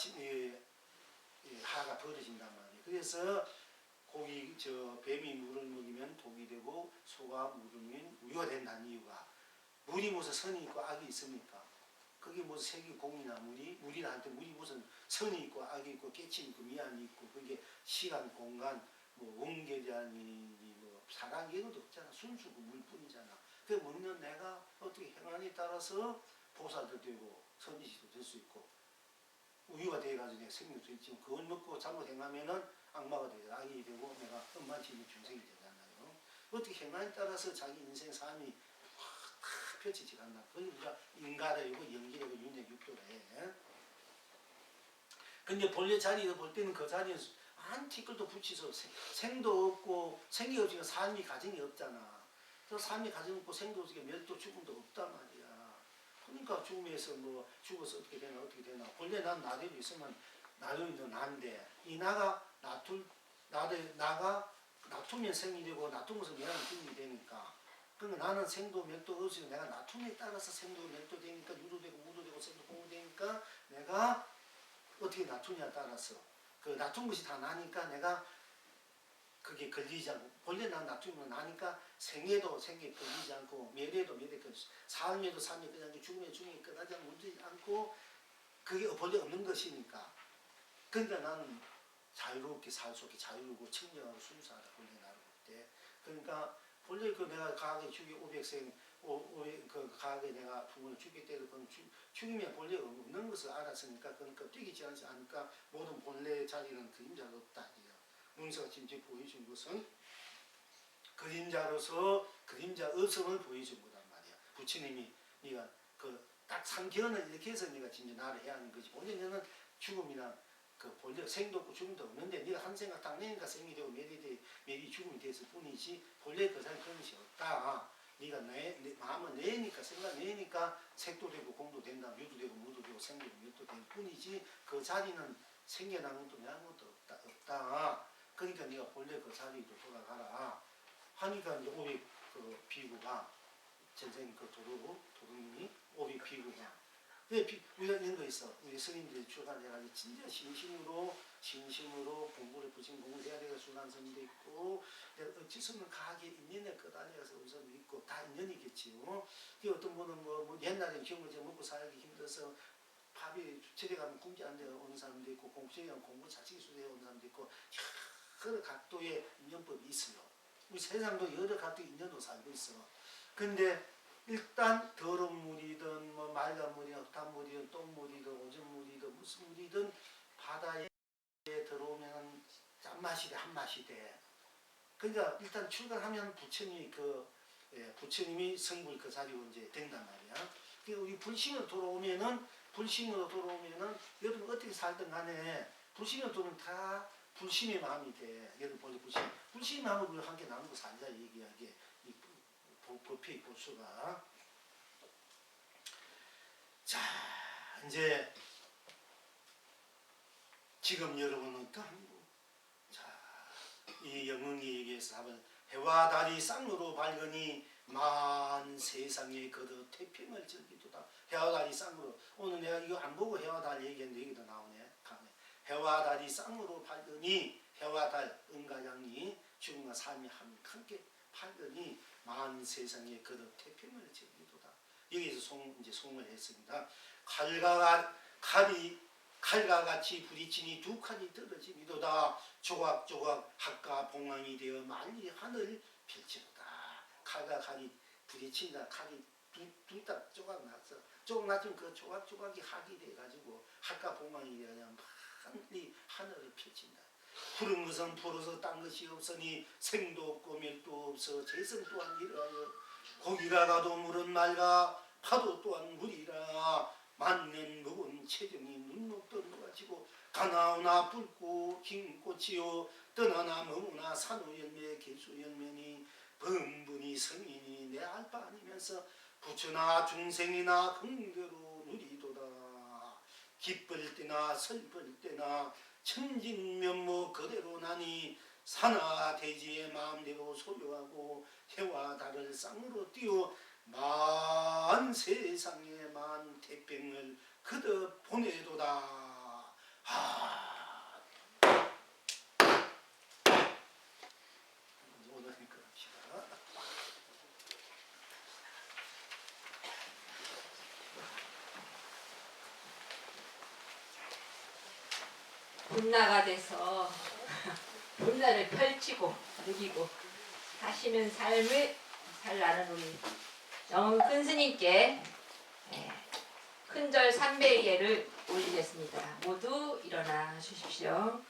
하가 벌어진단 말이에요. 그래서 고기 뱀이 물을 먹이면 독이 되고 소가 물을 먹이면 우유가 된다는 이유가 물이 무슨 선이 있고 악이 있습니까? 그게 무슨 색이 공이나 물이한테 물이 무슨 선이 있고 악이 있고 깨침이 있고 미안이 있고 그게 시간 공간 뭐 원계자니 뭐 사랑 이런 것도 없잖아. 순수고 물뿐이잖아. 그 먹는 내가 어떻게 행하느냐에 따라서 보살도 되고 선지시도 될 수 있고 우유가 돼가지고 내가 생명도 있지만 그걸 먹고 잘못 행하면은 악마가 되고 악이 되고 내가 험한지 있는 중생이 되잖아요. 어떻게 행하느냐에 따라서 자기 인생 삶이 확 펼치지 않나. 그게 우리가 인가되고 연기되고 윤회 육도래. 근데 본래 자리에 볼 때는 그 자리에 한 티끌도 붙이서 생도 없고 생기 없으니까 삶이 가정이 없잖아. 그 삶이 가정 없고 생도 없으니까 멸도 죽음도 없단 말이야. 그러니까 죽음에서 뭐 죽어서 어떻게 되나 본래 난 나대로 있으면 나대로 난데 이 나가 놔두면 생이 되고 놔두면서 내가 죽음이 되니까 그러니까 나는 생도 멸도 없으니까 내가 놔툼에 따라서 생도 멸도 되니까 유도 되고 무도 되고 생도 공도 되니까 내가 어떻게 놔두냐에 따라서 그 놔둔 것이 다 나니까 내가 그게 걸리지 않고 본래 난 놔두면 나니까 생애도 생애 걸리지 않고 멸에도 멸에 걸리지 삶에도 삶에 끝나지 않고 죽음에 죽음에 끝나지 않고 그게 본래 없는 것이니까 그러니까 나는 자유롭게 살 수 없게 자유롭고 청정하고 순수하다 본래 나를 볼 때 그러니까 본래 그 내가 가게 죽이 500생 그 가게 내가 부모를 죽일 때도 죽이면 본래 없는 것을 알았으니까 그러니까 뛰기지 않지 않으니까 모든 본래 자리는 그림자가 없다. 문서가 지금 보여준 것은 그림자로서 그림자 없음을 보여준 거단 말이야. 부처님이 네가 그 딱 상견을 이렇게 해서 네가 진짜 나를 해야 하는 거지. 본래 너는 죽음이나 그 본래 생도 없고 죽음도 없는데 네가 한 생각 딱 내니까 생이 되고 매일이 죽음이 됐을 뿐이지 본래 그 사람 그런 것이 없다. 네가 내 마음을 내니까 생각 내니까 색도 되고 공도 된다. 유도 되고 무도 되고 생도 되고 멸도 될 뿐이지 그 자리는 생겨난 것도 내한 것도 없다. 그러니까 네가 본래 그 자리로 돌아가라. 하니까 이제 오백 그 비구가 전생 그 도루님이 오백 비구가 우리가 이런 거 있어. 우리 스님들이 출가해가지고 진짜 진심으로 공부를 부진 공부를 해야 되고 수난선도 있고 어찌서는 가게 인연에 끄달려서 우선도 있고 다 인연이겠지요. 어떤 분은 뭐 옛날에 경을 먹고 살기 힘들어서 밥이 집에 가면 굶지 않는 데가 오는 사람도 있고 공부에 가면 공부 자식이 수대에 오는 사람도 있고 여러 각도의 인연법이 있어요. 우리 세상도 여러 각도의 인연으로 살고 있어. 근데 일단 더러운 물이든 뭐 맑은 물이든 흙탕 물이든 똥물이든 오줌물이든 무슨 물이든 바다에 들어오면 짠맛이 돼 한맛이 돼. 그러니까 일단 출가하면 부처님이 성불 그 자리로 이제 된단 말이야. 그러니까 우리 불신으로 돌아오면은 여러분 어떻게 살든 간에 불신으로 돌아오면 다 불신의 마음이 돼. 여러분 본래 불신의 마음을 우리가 함께 나누고 살자 얘기하게 이 법회의 보수가. 자 이제 지금 여러분은 이 영흥이 얘기해서 하면 해와 달이 쌍으로 밝으니 만 세상에 거듭 태평을 즐기도다. 해와 달이 쌍으로 오늘 내가 이거 안 보고 해와 달 얘기했는데 여기도 나오네. 해와 달이 쌍으로 밝으니 해와 달 은가양이 죽음과 삶이 함께 밝으니 만 세상에 거듭 태평을 즐기도다. 여기서 이제 송을 했습니다. 칼과 같이 부딪히니 두 칼이 떨어지미도다. 조각조각 학과 봉황이 되어 만리 하늘 펼치도다. 칼과 칼이 부딪힌다. 칼이 둘다 조각 났어. 조각 났으면 그 조각조각이 학이 돼가지고 학과 봉황이 되어 만리 하늘을 펼친다. 푸른 것은 푸르서 딴 것이 없으니 생도 없고 멸도 없어 재성 또한 이러하여 고기가 가도 물은 맑아 파도 또한 물이라 만년 묵은 체정이 눈높던 가지고 가나오나 붉고 긴 꽃이요 떠나나 머무나 산후 열매 개수 열매니 범분이 성인이 내 알 바 아니면서 부처나 중생이나 흥대로 누리도다. 기쁠 때나 슬플 때나 천진면목 그대로 나니 산하 대지의 마음대로 소유하고 해와 달을 쌍으로 띄워 만 세상의 만 태평을 그득 보내도다. 오늘 합시다. 분나가 돼서 분나를 펼치고 누리고 하시는 삶을 살라는 우리 영흥 큰 스님께 큰절 300예를 올리겠습니다. 모두 일어나 주십시오.